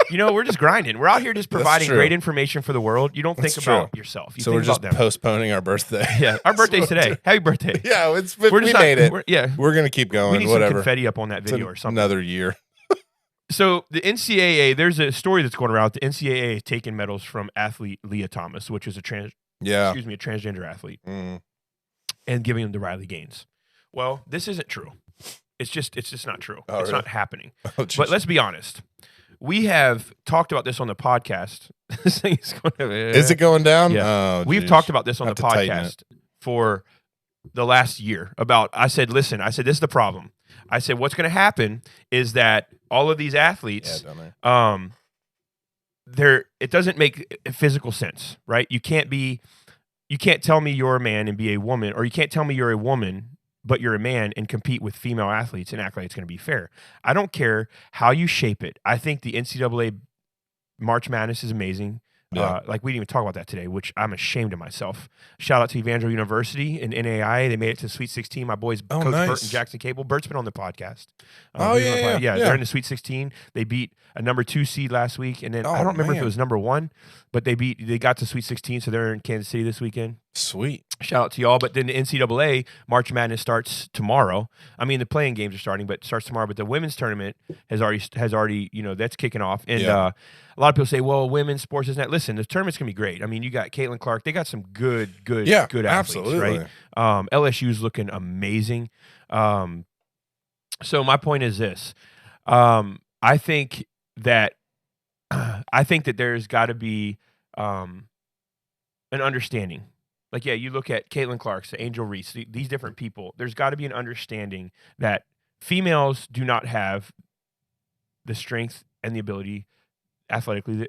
B: You know, we're just grinding. We're out here just providing great information for for you. You don't think about yourself. You
C: so
B: think
C: we're just
B: about them.
C: postponing our birthday.
B: Yeah, our birthday's today. Happy birthday.
C: Yeah, we made it.
B: We're
C: gonna keep going.
B: We need
C: whatever.
B: some confetti up on that video or something.
C: Another year.
B: So the NCAA, there's a story that's going around. The NCAA has taken medals from athlete Leah Thomas, which is a transgender athlete, and giving them to Riley Gaines. Well, this isn't true. It's just not true. It's not happening. But let's be honest. We have talked about this on the podcast. This thing is going to.
C: Is it going down?
B: Yeah.
C: Oh,
B: we've talked about this on the podcast for the last year. I said, this is the problem. I said, what's going to happen is that all of these athletes, it doesn't make physical sense, right? You can't tell me you're a man and be a woman, or you can't tell me you're a woman but you're a man and compete with female athletes and act like it's going to be fair. I don't care how you shape it. I think the NCAA March Madness is amazing.
C: Yeah.
B: Like we didn't even talk about that today, which I'm ashamed of myself. Shout out to Evangel University and NAIA. They made it to Sweet 16. My boys, Coach Burt and Jackson Cable. Bert's been on the podcast.
C: Yeah.
B: They're in the Sweet 16. They beat a number 2 seed last week, and then I don't remember if it was number 1, but they got to Sweet 16, so they're in Kansas City this weekend.
C: Sweet.
B: Shout out to y'all. But then the NCAA March Madness starts tomorrow. I mean, the playing games are starting, but it starts tomorrow. But the women's tournament has already that's kicking off. And a lot of people say, well, women's sports isn't that. Listen, the tournament's going to be great. I mean, you got Caitlin Clark. They got some good athletes,
C: absolutely.
B: right? LSU's looking amazing. So my point is this. I think that there's got to be an understanding. Like, you look at Caitlin Clark, Angel Reese, these different people. There's got to be an understanding that females do not have the strength and the ability athletically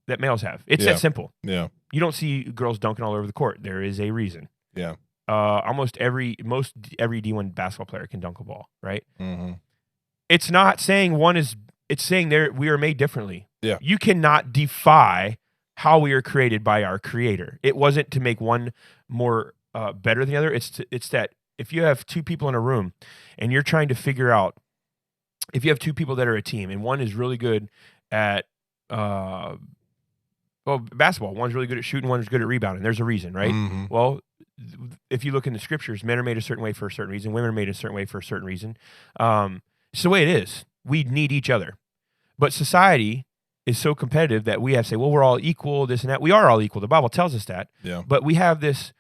B: that males have. It's that simple.
C: Yeah.
B: You don't see girls dunking all over the court. There is a reason.
C: Yeah.
B: Most every D1 basketball player can dunk a ball, right?
C: Mm-hmm.
B: It's not saying one is. It's saying we are made differently.
C: Yeah.
B: You cannot defy how we are created by our Creator. It wasn't to make one more better than the other. It's that if you have two people in a room and you're trying to figure out, if you have two people that are a team and one is really good at basketball, one's really good at shooting, one's good at rebounding. There's a reason, right?
C: Mm-hmm.
B: Well, if you look in the scriptures, men are made a certain way for a certain reason, women are made a certain way for a certain reason. It's the way it is. We need each other. But society is so competitive that we have to say, well, we're all equal, this and that. We are all equal. The Bible tells us that.
C: Yeah.
B: But we have this,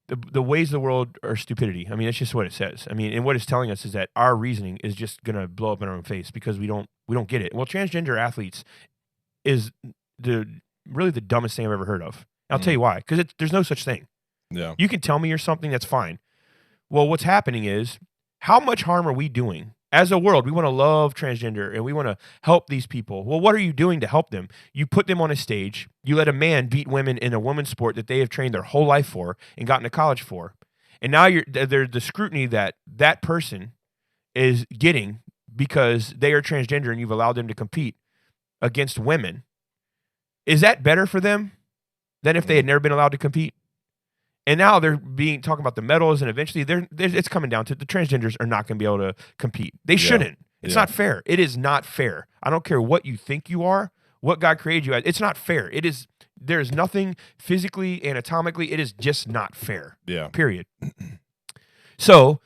B: the ways of the world are stupidity. I mean, it's just what it says. I mean, and what it's telling us is that our reasoning is just going to blow up in our own face because we don't get it. Well, transgender athletes is really the dumbest thing I've ever heard of. I'll tell you why. Because there's no such thing.
C: Yeah.
B: You can tell me you're something, that's fine. Well, what's happening is, how much harm are we doing? As a world, we want to love transgender and we want to help these people. Well, what are you doing to help them? You put them on a stage. You let a man beat women in a women's sport that they have trained their whole life for and gotten to college for. And now there's the scrutiny that person is getting because they are transgender and you've allowed them to compete against women. Is that better for them than if they had never been allowed to compete? And now they're talking about the medals, and eventually it's coming down to the transgenders are not going to be able to compete. They shouldn't. It's not fair. It is not fair. I don't care what you think you are, what God created you as. It's not fair. There's nothing physically, anatomically. It is just not fair.
C: Yeah.
B: Period. So,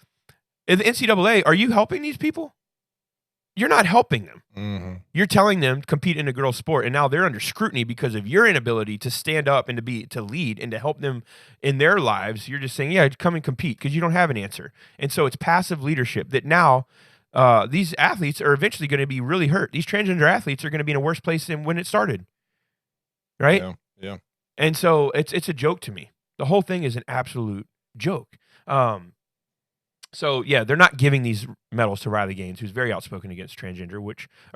B: in the NCAA, are you helping these people? You're not helping them.
C: Mm-hmm.
B: You're telling them to compete in a girls' sport, and now they're under scrutiny because of your inability to stand up and to lead and to help them in their lives. You're just saying, yeah, come and compete because you don't have an answer. And so it's passive leadership that now these athletes are eventually going to be really hurt. These transgender athletes are going to be in a worse place than when it started, right?
C: Yeah.
B: And so it's a joke to me. The whole thing is an absolute joke. So, yeah, they're not giving these medals to Riley Gaines, who's very outspoken against transgender,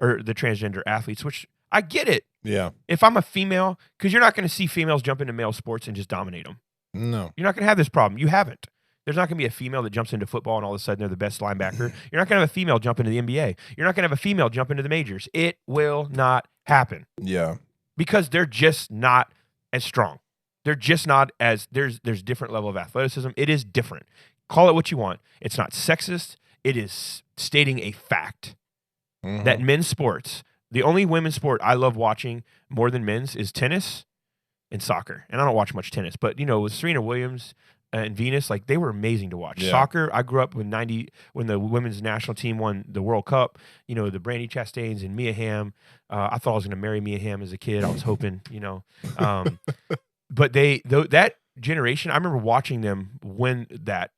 B: or the transgender athletes, which I get it.
C: Yeah.
B: If I'm a female, because you're not going to see females jump into male sports and just dominate them.
C: No.
B: You're not going to have this problem. You haven't. There's not going to be a female that jumps into football and all of a sudden they're the best linebacker. You're not going to have a female jump into the NBA. You're not going to have a female jump into the majors. It will not happen.
C: Yeah.
B: Because they're just not as strong. They're just not as, there's different level of athleticism. It is different. Call it what you want. It's not sexist. It is stating a fact that men's sports, the only women's sport I love watching more than men's is tennis and soccer. And I don't watch much tennis, but with Serena Williams and Venus, like they were amazing to watch.
C: Yeah.
B: Soccer, I grew up when the women's national team won the World Cup. The Brandy Chastains and Mia Hamm. I thought I was going to marry Mia Hamm as a kid. I was hoping, but that generation, I remember watching them win that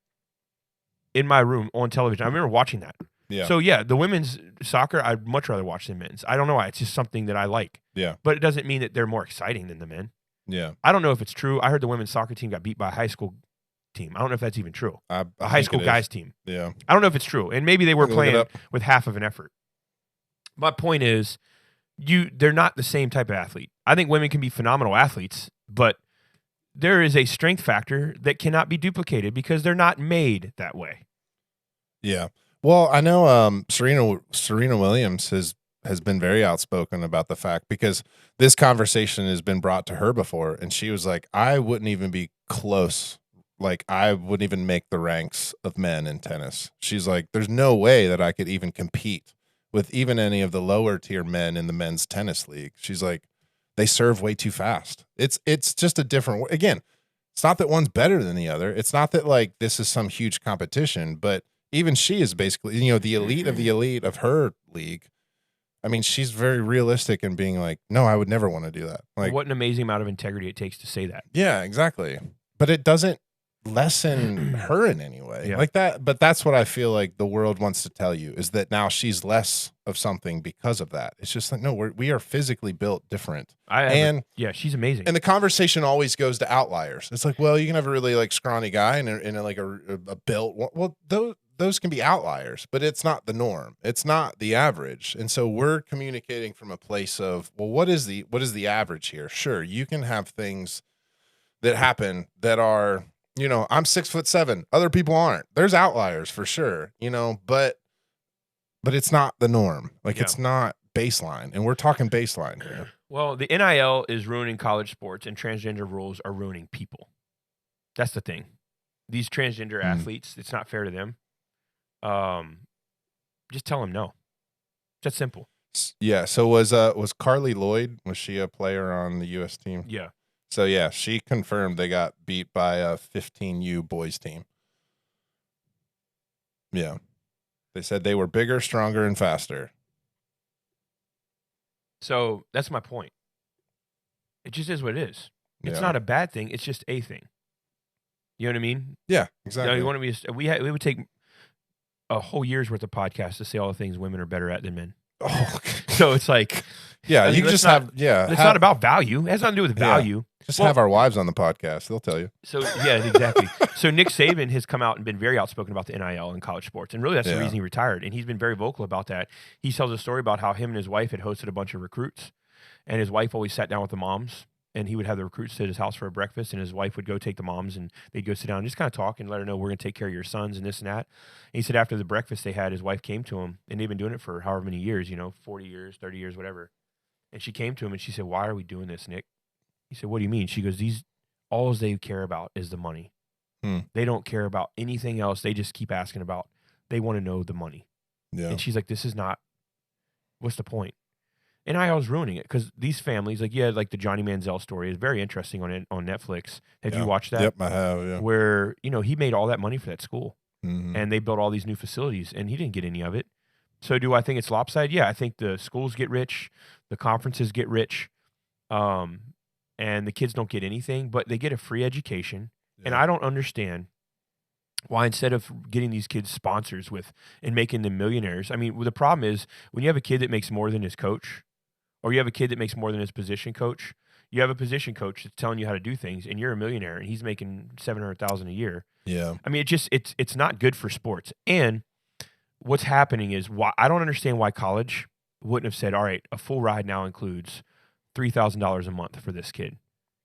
B: in my room on television. I remember watching that.
C: Yeah.
B: So yeah, the women's soccer, I'd much rather watch than men's. I don't know why. It's just something that I like.
C: Yeah.
B: But it doesn't mean that they're more exciting than the men.
C: Yeah.
B: I don't know if it's true. I heard the women's soccer team got beat by a high school team. I don't know if that's even true.
C: I
B: A high school guys team.
C: Yeah.
B: I don't know if it's true. And maybe they were
C: Look it
B: playing
C: up.
B: with half of an effort. My point is, they're not the same type of athlete. I think women can be phenomenal athletes, but there is a strength factor that cannot be duplicated because they're not made that way.
C: Yeah. Well, I know Serena Williams has been very outspoken about the fact, because this conversation has been brought to her before, and she was like, I wouldn't even be close. Like, I wouldn't even make the ranks of men in tennis. She's like, there's no way that I could even compete with even any of the lower tier men in the men's tennis league. She's like, they serve way too fast. It's just a different, again, it's not that one's better than the other. It's not that like this is some huge competition, but even she is basically, the elite of the elite of her league. I mean, she's very realistic in being like, no, I would never want to do that. Like,
B: what an amazing amount of integrity it takes to say that.
C: Yeah, exactly. But it doesn't lessen her in any way.
B: Yeah.
C: Like that. But that's what I feel like the world wants to tell you, is that now she's less of something because of that. It's just like, no, we are physically built different.
B: Yeah, she's amazing.
C: And the conversation always goes to outliers. It's like, well, you can have a really like scrawny guy and like a built. Well, those can be outliers, but it's not the norm. It's not the average. And so we're communicating from a place of, well, what is the average here? Sure, you can have things that happen that are, I'm 6'7", other people aren't. There's outliers for sure, but it's not the norm. Like it's not baseline, and we're talking baseline here.
B: Well, the NIL is ruining college sports, and transgender rules are ruining people. That's the thing. These transgender athletes, it's not fair to them. Just tell them no. It's that simple.
C: Yeah. So was Carly Lloyd, was she a player on the U.S. team?
B: Yeah.
C: So yeah, she confirmed they got beat by a 15U boys team. Yeah. They said they were bigger, stronger, and faster.
B: So that's my point. It just is what it is. It's not a bad thing. It's just a thing. You know what I mean?
C: Yeah, exactly.
B: You want to be? We would take a whole year's worth of podcasts to say all the things women are better at than men.
C: Oh, okay.
B: So it's like,
C: yeah, you just have.
B: It's not about value. It has nothing to do with value.
C: Just have our wives on the podcast. They'll tell you.
B: So yeah, exactly. So Nick Saban has come out and been very outspoken about the NIL in college sports, and really that's the reason he retired. And he's been very vocal about that. He tells a story about how him and his wife had hosted a bunch of recruits, and his wife always sat down with the moms, and he would have the recruits at his house for a breakfast, and his wife would go take the moms, and they'd go sit down and just kind of talk and let her know, we're going to take care of your sons and this and that. And he said after the breakfast they had, his wife came to him, and they've been doing it for however many years, 40 years, 30 years, whatever. And she came to him and she said, "Why are we doing this, Nick?" He said, "What do you mean?" She goes, all they care about is the money. They don't care about anything else. They just keep asking about, they want to know the money. Yeah. And she's like, this is not, what's the point? And I was ruining it because these families, like the Johnny Manziel story is very interesting on Netflix. Have you watched that?
C: Yep, I have, yeah.
B: Where, he made all that money for that school. And they built all these new facilities and he didn't get any of it. So do I think it's lopsided? Yeah, I think the schools get rich, the conferences get rich, and the kids don't get anything, but they get a free education. Yeah. And I don't understand why instead of getting these kids sponsors and making them millionaires, I mean, the problem is when you have a kid that makes more than his coach, or you have a kid that makes more than his position coach, you have a position coach that's telling you how to do things, and you're a millionaire, and he's making $700,000 a year. Yeah. I mean, it's not good for sports. And what's happening is I don't understand why college wouldn't have said, all right, a full ride now includes $3,000 a month for this kid.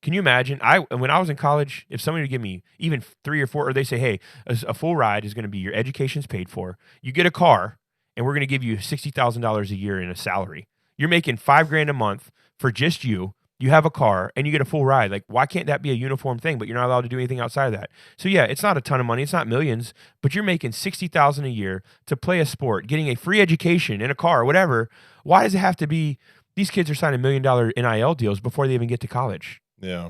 B: Can you imagine? When I was in college, if somebody would give me even 3 or 4, or they say, hey, a full ride is going to be your education's paid for, you get a car, and we're going to give you $60,000 a year in a salary. You're making $5,000 a month for just you. You have a car, and you get a full ride. Like, why can't that be a uniform thing? But you're not allowed to do anything outside of that. So yeah, it's not a ton of money. It's not millions, but you're making $60,000 a year to play a sport, getting a free education in a car, whatever. Why does it have to be? These kids are signing $1 million NIL deals before they even get to college. Yeah.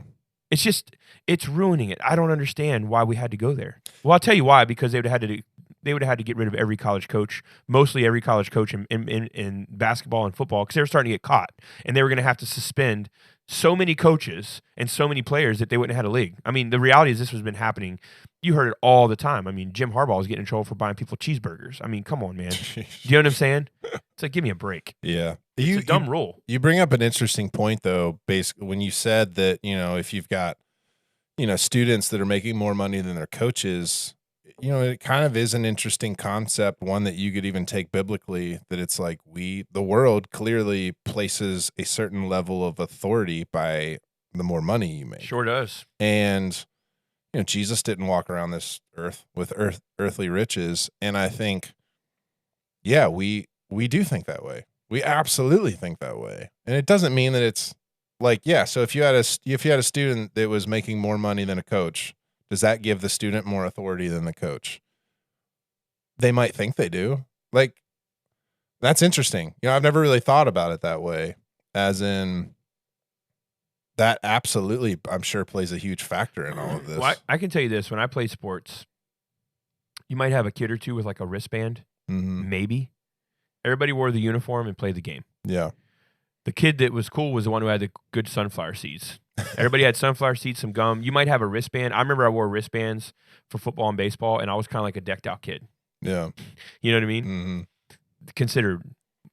B: It's ruining it. I don't understand why we had to go there. Well, I'll tell you why, because they would have had to get rid of every college coach, mostly every college coach in basketball and football, because they were starting to get caught. And they were going to have to suspend so many coaches and so many players that they wouldn't have had a league. I mean, the reality is this has been happening. You heard it all the time. I mean, Jim Harbaugh was getting in trouble for buying people cheeseburgers. I mean, come on, man. Do you know what I'm saying? It's like, give me a break. Yeah. It's a dumb rule.
C: You bring up an interesting point, though, basically, when you said that, if you've got, students that are making more money than their coaches, it kind of is an interesting concept, one that you could even take biblically, that it's like the world clearly places a certain level of authority by the more money you make.
B: Sure does.
C: And, Jesus didn't walk around this earth with earthly riches. And I think, yeah, we do think that way. We absolutely think that way. And it doesn't mean that it's like, yeah, so if you had a student that was making more money than a coach, does that give the student more authority than the coach? They might think they do. Like, that's interesting. I've never really thought about it that way, as in that absolutely, I'm sure, plays a huge factor in all of this.
B: Well, I can tell you this. When I play sports, you might have a kid or two with like a wristband, maybe. Everybody wore the uniform and played the game. Yeah. The kid that was cool was the one who had the good sunflower seeds. Everybody had sunflower seeds, some gum. You might have a wristband. I remember I wore wristbands for football and baseball, and I was kind of like a decked out kid. Yeah. You know what I mean? Mm-hmm. Consider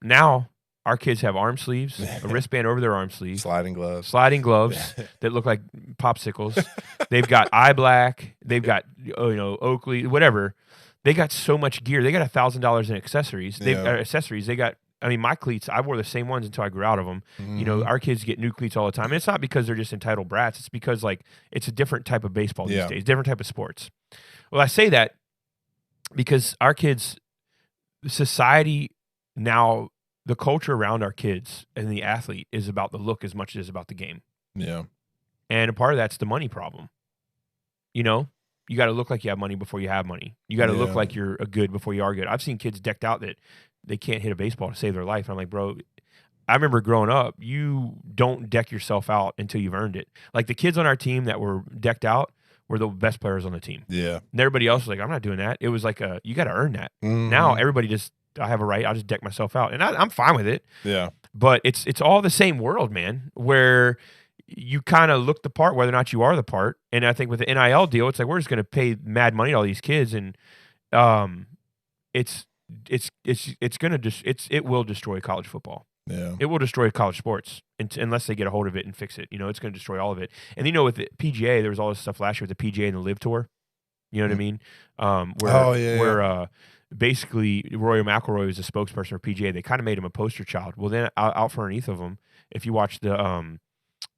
B: now our kids have arm sleeves, a wristband over their arm sleeve.
C: Sliding gloves
B: that look like popsicles. They've got eye black. They've got, Oakley, whatever. They got so much gear. They got $1,000 in accessories. Accessories. They got. I mean, my cleats. I wore the same ones until I grew out of them. You know, our kids get new cleats all the time, and it's not because they're just entitled brats. It's because like it's a different type of baseball these days, different type of sports. Well, I say that because our kids, society now, the culture around our kids and the athlete is about the look as much as about the game.
C: Yeah.
B: And a part of that's the money problem. You know, you got to look like you have money before you have money. You got to look like you're a good before you are good. I've seen kids decked out that they can't hit a baseball to save their life. I'm like, bro, I remember growing up, you don't deck yourself out until you've earned it. Like the kids on our team that were decked out were the best players on the team.
C: Yeah.
B: And everybody else was like, I'm not doing that. It was like, you got to earn that. Now everybody just, I have a right. I'll just deck myself out. And I'm fine with it.
C: Yeah.
B: But it's all the same world, man, where you kind of look the part, whether or not you are the part. And I think with the NIL deal, it's like, we're just going to pay mad money to all these kids. And it will destroy college football.
C: Yeah.
B: It will destroy college sports unless they get a hold of it and fix it. You know, it's going to destroy all of it. And you know, with the PGA, there was all this stuff last year with the PGA and the Live Tour. You know what I mean? Where basically Rory McIlroy was a spokesperson for PGA. They kind of made him a poster child. Well, then out from underneath of him, if you watch the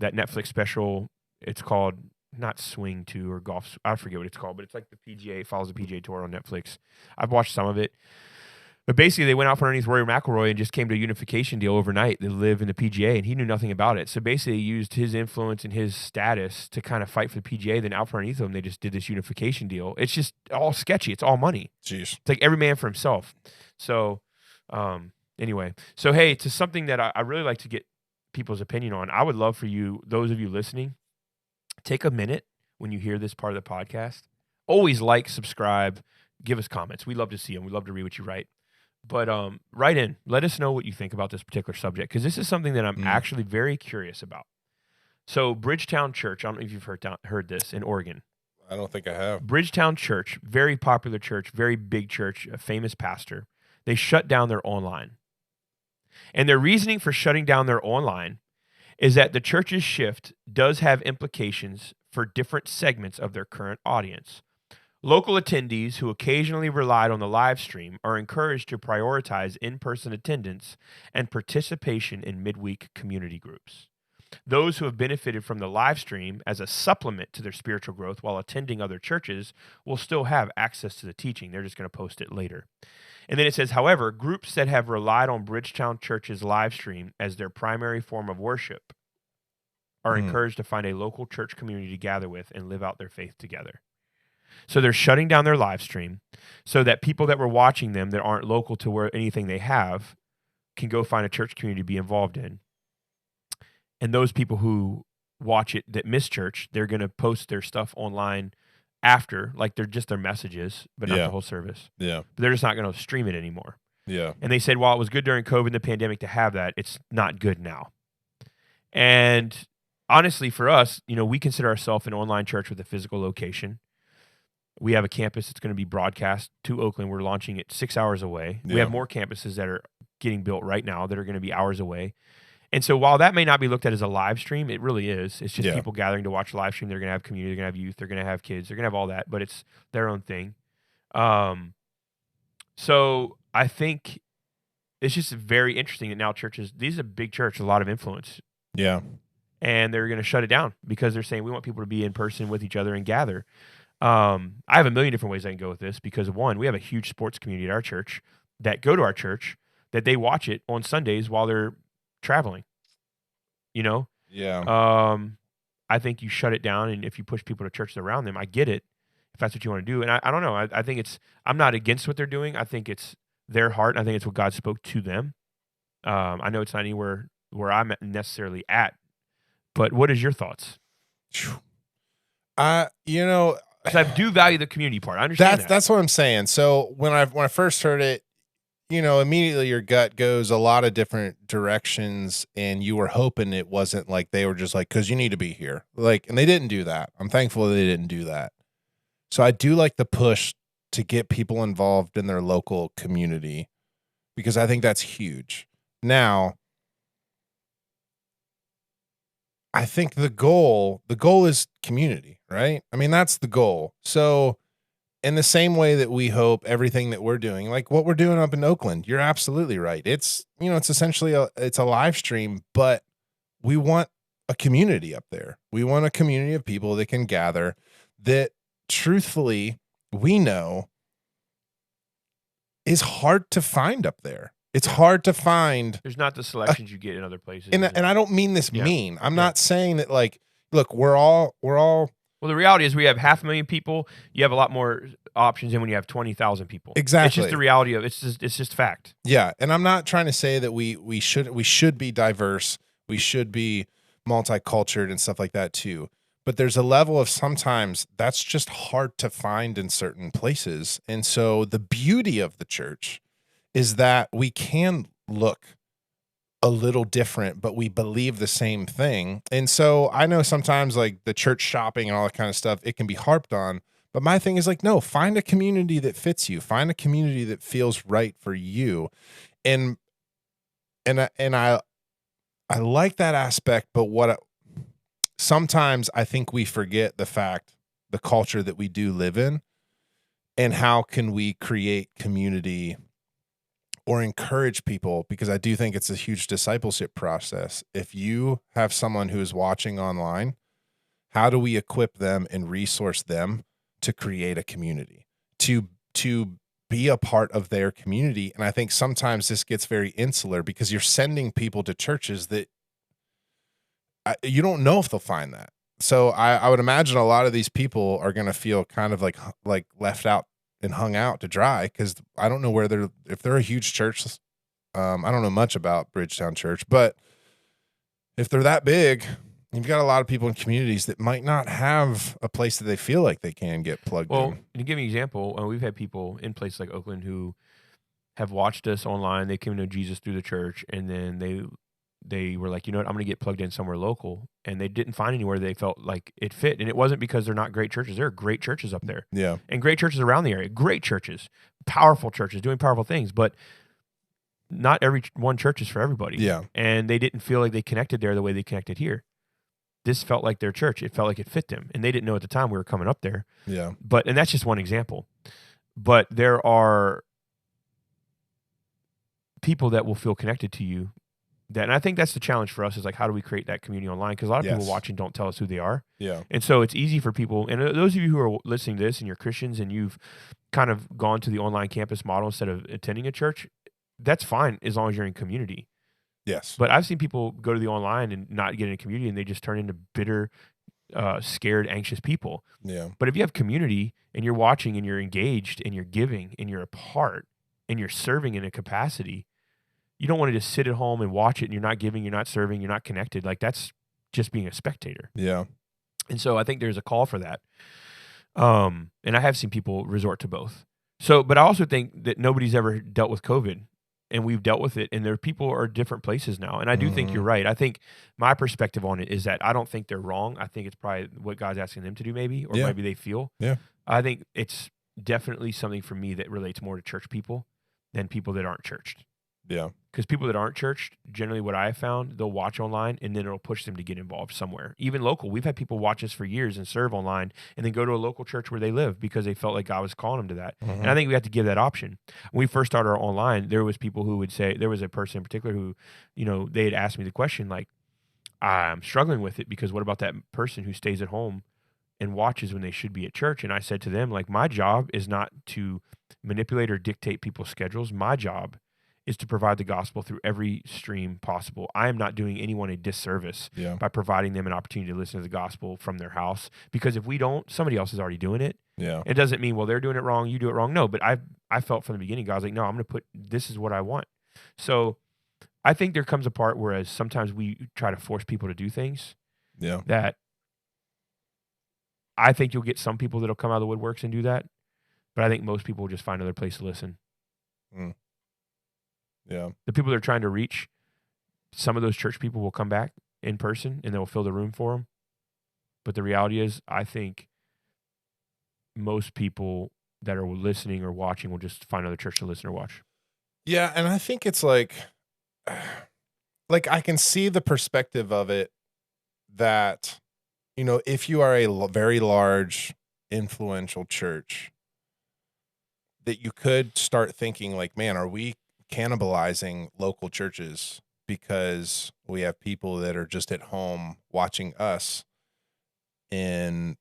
B: that Netflix special, it's called not Swing 2 or Golf. I forget what it's called, but it's like the PGA, follows the PGA Tour on Netflix. I've watched some of it. But basically, they went out from underneath Rory McIlroy and just came to a unification deal overnight. They live in the PGA, and he knew nothing about it. So basically, he used his influence and his status to kind of fight for the PGA. Then out from underneath him, they just did this unification deal. It's just all sketchy. It's all money.
C: Jeez.
B: It's like every man for himself. So anyway, so hey, to something that I really like to get people's opinion on, I would love for you, those of you listening, take a minute when you hear this part of the podcast. Always like, subscribe, give us comments. We love to see them. We love to read what you write. But write in. Let us know what you think about this particular subject, because this is something that I'm actually very curious about. So Bridgetown Church, I don't know if you've heard this, in Oregon.
C: I don't think I have.
B: Bridgetown Church, very popular church, very big church, a famous pastor. They shut down their online. And their reasoning for shutting down their online is that the church's shift does have implications for different segments of their current audience. Local attendees who occasionally relied on the live stream are encouraged to prioritize in-person attendance and participation in midweek community groups. Those who have benefited from the live stream as a supplement to their spiritual growth while attending other churches will still have access to the teaching. They're just going to post it later. And then it says, however, groups that have relied on Bridgetown Church's live stream as their primary form of worship are encouraged to find a local church community to gather with and live out their faith together. So they're shutting down their live stream so that people that were watching them that aren't local to where anything they have can go find a church community to be involved in. And those people who watch it that miss church, they're going to post their stuff online after, like they're just their messages, but not the whole service.
C: Yeah.
B: But they're just not going to stream it anymore.
C: Yeah.
B: And they said, while it was good during COVID and the pandemic to have that, it's not good now. And honestly, for us, you know, we consider ourselves an online church with a physical location. We have a campus that's going to be broadcast to Oakland. We're launching it 6 hours away.
C: Yeah.
B: We have more campuses that are getting built right now that are going to be hours away. And so while that may not be looked at as a live stream, it really is. It's just people gathering to watch a live stream. They're going to have community. They're going to have youth. They're going to have kids. They're going to have all that, but it's their own thing. So I think it's just very interesting that now churches, these are a big church, a lot of influence.
C: Yeah.
B: And they're going to shut it down because they're saying we want people to be in person with each other and gather. I have a million different ways I can go with this because, one, we have a huge sports community at our church that go to our church, that they watch it on Sundays while they're traveling, you know?
C: Yeah.
B: I think you shut it down, and if you push people to churches around them, I get it, if that's what you want to do. And I don't know. I think I'm not against what they're doing. I think it's their heart, and I think it's what God spoke to them. I know it's not anywhere where I'm necessarily at, but what is your thoughts?
C: You know,
B: because I do value the community part. I understand that.
C: That's what I'm saying. So when I first heard it, you know, immediately your gut goes a lot of different directions, and you were hoping it wasn't like they were just like, because you need to be here. Like, and they didn't do that. I'm thankful they didn't do that. So I do like the push to get people involved in their local community because I think that's huge. Now, I think the goal is community, right? I mean, that's the goal. So in the same way that we hope everything that we're doing, like what we're doing up in Oakland, you're absolutely right. It's, it's essentially it's a live stream, but we want a community up there. We want a community of people that can gather, that truthfully we know is hard to find up there. It's hard to find.
B: There's not the selections you get in other places.
C: And I don't mean this
B: Yeah.
C: mean. I'm not saying that, like, look, we're all.
B: Well, the reality is we have 500,000 people. You have a lot more options than when you have 20,000 people.
C: Exactly.
B: It's just the reality of it's just fact.
C: Yeah, and I'm not trying to say that we should be diverse. We should be multicultural and stuff like that too. But there's a level of sometimes that's just hard to find in certain places. And so the beauty of the church is that we can look a little different, but we believe the same thing. And so I know sometimes, like, the church shopping and all that kind of stuff, it can be harped on. But my thing is, like, no, find a community that fits you. Find a community that feels right for you. And I like that aspect, but sometimes I think we forget the culture that we do live in, and how can we create community or encourage people, because I do think it's a huge discipleship process. If you have someone who is watching online, how do we equip them and resource them to create a community, to be a part of their community? And I think sometimes this gets very insular because you're sending people to churches that you don't know if they'll find that. So I would imagine a lot of these people are going to feel kind of like left out and hung out to dry, because I don't know if they're a huge church. I don't know much about Bridgetown Church, but if they're that big, you've got a lot of people in communities that might not have a place that they feel like they can get plugged in.
B: Well, to give you an example, we've had people in places like Oakland who have watched us online. They came to know Jesus through the church, and then they were like, you know what, I'm going to get plugged in somewhere local. And they didn't find anywhere they felt like it fit. And it wasn't because they're not great churches. There are great churches up there.
C: Yeah.
B: And great churches around the area. Great churches. Powerful churches doing powerful things. But not every one church is for everybody.
C: Yeah.
B: And they didn't feel like they connected there the way they connected here. This felt like their church. It felt like it fit them. And they didn't know at the time we were coming up there.
C: Yeah.
B: And that's just one example. But there are people that will feel connected to you. And I think that's the challenge for us, is like, how do we create that community online? Because a lot of people watching don't tell us who they are.
C: Yeah.
B: And so it's easy for people, and those of you who are listening to this and you're Christians and you've kind of gone to the online campus model instead of attending a church, that's fine as long as you're in community.
C: Yes.
B: But I've seen people go to the online and not get in a community, and they just turn into bitter, scared, anxious people.
C: Yeah.
B: But if you have community and you're watching and you're engaged and you're giving and you're a part and you're serving in a capacity, you don't want to just sit at home and watch it and you're not giving, you're not serving, you're not connected. Like, that's just being a spectator.
C: Yeah.
B: And so I think there's a call for that. And I have seen people resort to both. So, but I also think that nobody's ever dealt with COVID, and we've dealt with it, and people are different places now. And I do think you're right. I think my perspective on it is that I don't think they're wrong. I think it's probably what God's asking them to do, maybe, or maybe they feel.
C: Yeah.
B: I think it's definitely something for me that relates more to church people than people that aren't churched.
C: Yeah.
B: Because people that aren't churched, generally what I have found, they'll watch online and then it'll push them to get involved somewhere. Even local. We've had people watch us for years and serve online and then go to a local church where they live because they felt like God was calling them to that.
C: Mm-hmm.
B: And I think we have to give that option. When we first started our online, there was people who would say, there was a person in particular who, they had asked me the question, like, I'm struggling with it because what about that person who stays at home and watches when they should be at church? And I said to them, like, my job is not to manipulate or dictate people's schedules. My job is to provide the gospel through every stream possible. I am not doing anyone a disservice by providing them an opportunity to listen to the gospel from their house, because if we don't, somebody else is already doing it.
C: Yeah.
B: It doesn't mean, well, they're doing it wrong, you do it wrong. No, but I felt from the beginning, God's like, no, I'm going to this is what I want. So I think there comes a part where sometimes we try to force people to do things that I think you'll get some people that'll come out of the woodworks and do that. But I think most people will just find another place to listen.
C: Mm. Yeah.
B: The people they're trying to reach, some of those church people will come back in person and they'll fill the room for them. But the reality is, I think most people that are listening or watching will just find another church to listen or watch.
C: Yeah, and I think it's like I can see the perspective of it that, if you are a very large, influential church, that you could start thinking like, man, are we cannibalizing local churches because we have people that are just at home watching us, and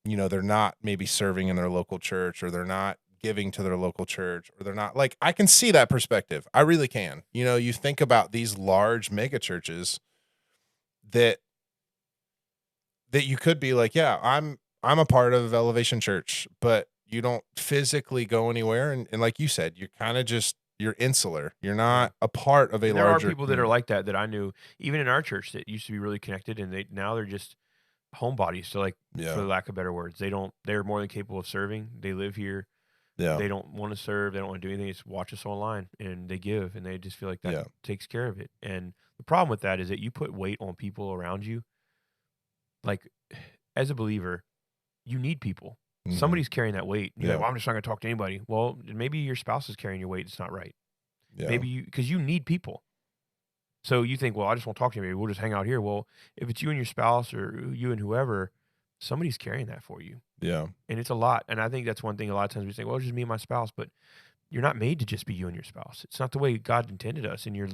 C: they're not maybe serving in their local church, or they're not giving to their local church, or they're not, like, I can see that perspective. I really can. You think about these large mega churches that you could be like, yeah, I'm a part of Elevation Church, but you don't physically go anywhere, and like you said, you're kind of just, you're insular. You're not a part of a
B: And there are
C: larger
B: people that are
C: community.
B: like that I knew, even in our church, that used to be really connected, and they're just homebodies. So, like, for
C: Yeah.
B: lack of better words, they're more than capable of serving. They live here.
C: Yeah.
B: They don't want to serve. They don't want to do anything. They just watch us online, and they give, and they just feel like that
C: Yeah.
B: takes care of it. And the problem with that is that you put weight on people around you. Like, as a believer, you need people.
C: Mhm.
B: Somebody's carrying that weight. You're like,
C: Yeah.
B: well, I'm just not going to talk to anybody. Well, maybe your spouse is carrying your weight. It's not right.
C: Yeah.
B: Maybe because you need people. So you think, well, I just won't talk to anybody. We'll just hang out here. Well, if it's you and your spouse, or you and whoever, somebody's carrying that for you.
C: Yeah.
B: And it's a lot. And I think that's one thing a lot of times we think, well, it's just me and my spouse. But you're not made to just be you and your spouse. It's not the way God intended us. And you're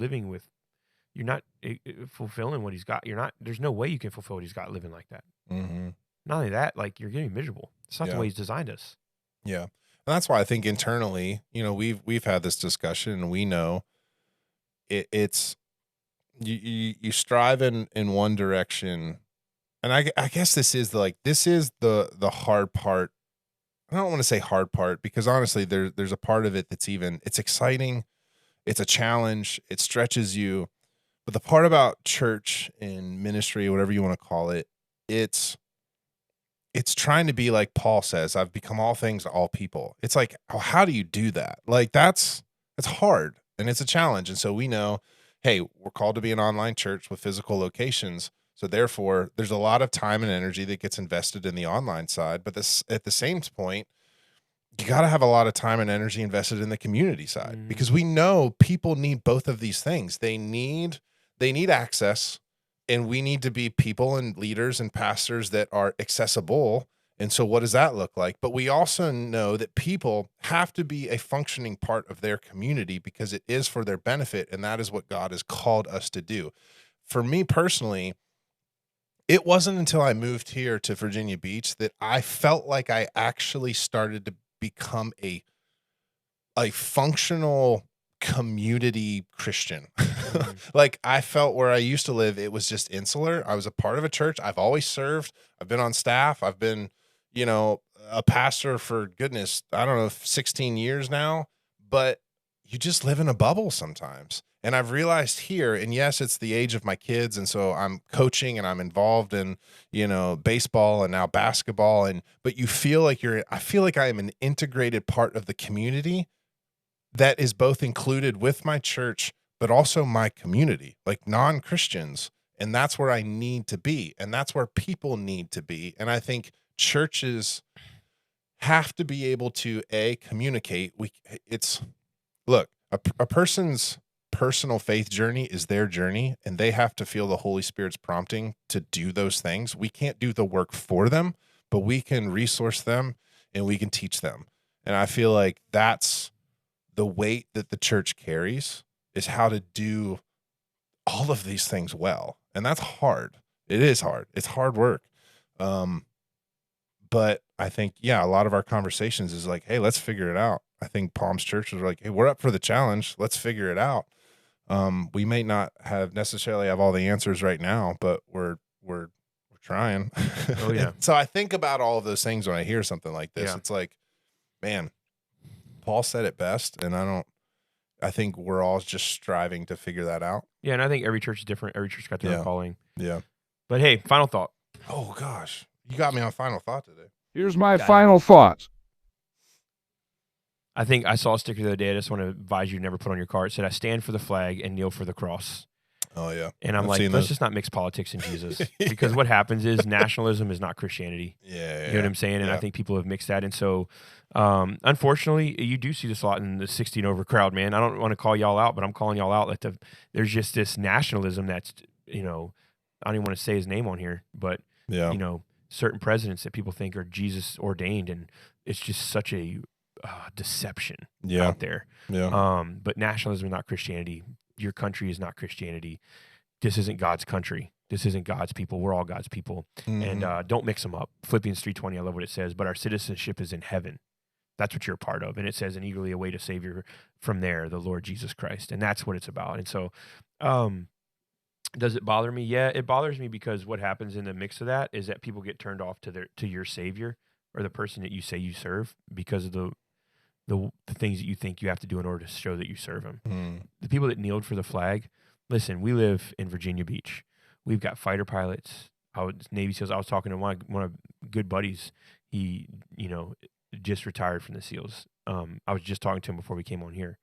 B: not fulfilling what he's got. There's no way you can fulfill what he's got living like that.
C: Mm-hmm.
B: Not only that, like, you're getting miserable. It's not
C: Yeah.
B: the way he's designed us.
C: Yeah. And that's why I think internally, we've had this discussion, and we know it's you strive in one direction. And I guess this is the hard part. I don't want to say hard part, because honestly, there's a part of it that's it's exciting. It's a challenge. It stretches you. But the part about church and ministry, whatever you want to call it, it's trying to be like Paul says, I've become all things to all people. It's like, oh, how do you do that? Like, it's hard, and it's a challenge. And so we know, hey, we're called to be an online church with physical locations. So therefore, there's a lot of time and energy that gets invested in the online side. But at the same point, you got to have a lot of time and energy invested in the community side, because we know people need both of these things. They need access, and we need to be people and leaders and pastors that are accessible. And so what does that look like? But we also know that people have to be a functioning part of their community, because it is for their benefit, and that is what God has called us to do. For me personally, it wasn't until I moved here to Virginia Beach that I felt like I actually started to become a functional community Christian. Like, I felt where I used to live, it was just insular. I was a part of a church. I've always served. I've been on staff. I've been, a pastor for, goodness, I don't know, 16 years now. But you just live in a bubble sometimes. And I've realized here, and yes, it's the age of my kids, and so I'm coaching and I'm involved in, baseball and now basketball, but I feel like I am an integrated part of the community that is both included with my church, but also my community, like non-Christians. And that's where I need to be. And that's where people need to be. And I think churches have to be able to communicate. Look, a person's personal faith journey is their journey, and they have to feel the Holy Spirit's prompting to do those things. We can't do the work for them, but we can resource them and we can teach them. And I feel like that's the weight that the church carries, is how to do all of these things well. And that's hard. It is hard. It's hard work. But I think, a lot of our conversations is like, hey, let's figure it out. I think Palms Church was like, hey, we're up for the challenge. Let's figure it out. We may not necessarily have all the answers right now, but we're trying.
B: Oh, yeah.
C: So I think about all of those things when I hear something like this.
B: Yeah.
C: It's like, man, Paul said it best, and I think we're all just striving to figure that out.
B: Yeah, and I think every church is different. Every church got their own calling.
C: Yeah.
B: But hey, final thought.
C: Oh gosh, you got me on final thought today.
D: Here's my final thought.
B: I think I saw a sticker the other day. I just want to advise you to never put on your car. It said, I stand for the flag and kneel for the cross.
C: Oh, yeah.
B: And I'm like, let's just not mix politics and Jesus. Because what happens is nationalism is not Christianity.
C: Yeah.
B: You know what I'm saying? And I think people have mixed that. And so, unfortunately, you do see this a lot in the 60 and over crowd, man. I don't want to call y'all out, but I'm calling y'all out. Like there's just this nationalism that's, I don't even want to say his name on here, but, certain presidents that people think are Jesus ordained. And it's just such a deception
C: Yeah.
B: out there.
C: Yeah.
B: But nationalism is not Christianity. Your country is not Christianity. This isn't God's country. This isn't God's people. We're all God's people.
C: Mhm.
B: And don't mix them up. Philippians 3:20, I love what it says. But our citizenship is in heaven. That's what you're a part of. And it says, and eagerly await a Savior from there, the Lord Jesus Christ. And that's what it's about. And so does it bother me? Yeah, it bothers me because what happens in the mix of that is that people get turned off to your Savior or the person that you say you serve because of the things that you think you have to do in order to show that you serve him.
C: Mm.
B: The people that kneeled for the flag, listen, we live in Virginia Beach. We've got fighter pilots, Navy SEALs. I was talking to one of good buddies. He, just retired from the SEALs. I was just talking to him before we came on here.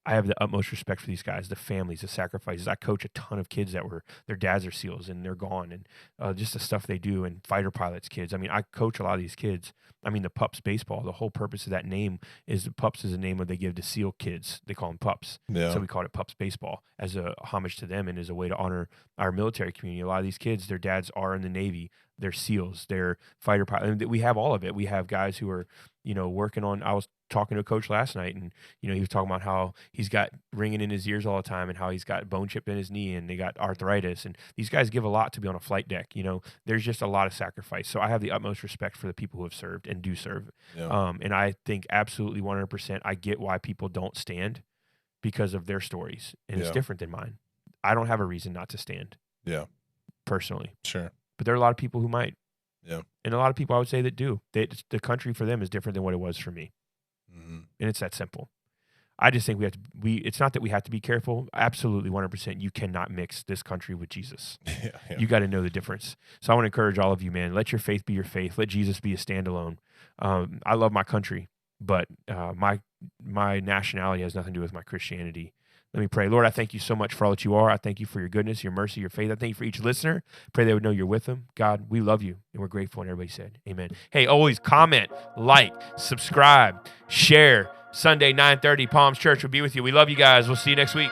B: I have the utmost respect for these guys, the families, the sacrifices. I coach a ton of kids that their dads are SEALs and they're gone, and just the stuff they do, and fighter pilots kids. I mean, I coach a lot of these kids. I mean, the Pups baseball, the whole purpose of that name is the Pups is a name that they give to SEAL kids. They call them Pups.
C: Yeah.
B: So we call it Pups baseball as a homage to them and as a way to honor our military community. A lot of these kids, their dads are in the Navy. They're SEALs. They're fighter pilots. We have all of it. We have guys who are, working on. I was talking to a coach last night, and he was talking about how he's got ringing in his ears all the time, and how he's got bone chip in his knee, and they got arthritis. And these guys give a lot to be on a flight deck. There's just a lot of sacrifice. So I have the utmost respect for the people who have served and do serve.
C: Yeah.
B: And I think absolutely 100%. I get why people don't stand because of their stories, and it's
C: Yeah.
B: different than mine. I don't have a reason not to stand.
C: Yeah.
B: Personally.
C: Sure.
B: But there are a lot of people who might.
C: Yeah.
B: And a lot of people I would say that do. The country for them is different than what it was for me.
C: Mm-hmm.
B: And it's that simple. I just think it's not that we have to be careful. Absolutely 100%. You cannot mix this country with Jesus.
C: Yeah.
B: You got to know the difference. So I want to encourage all of you, man, let your faith be your faith. Let Jesus be a standalone. I love my country, but my nationality has nothing to do with my Christianity. Let me pray. Lord, I thank you so much for all that you are. I thank you for your goodness, your mercy, your faith. I thank you for each listener. Pray they would know you're with them. God, we love you, and we're grateful. And everybody said, amen. Hey, always comment, like, subscribe, share. Sunday, 9:30, Palms Church will be with you. We love you guys. We'll see you next week.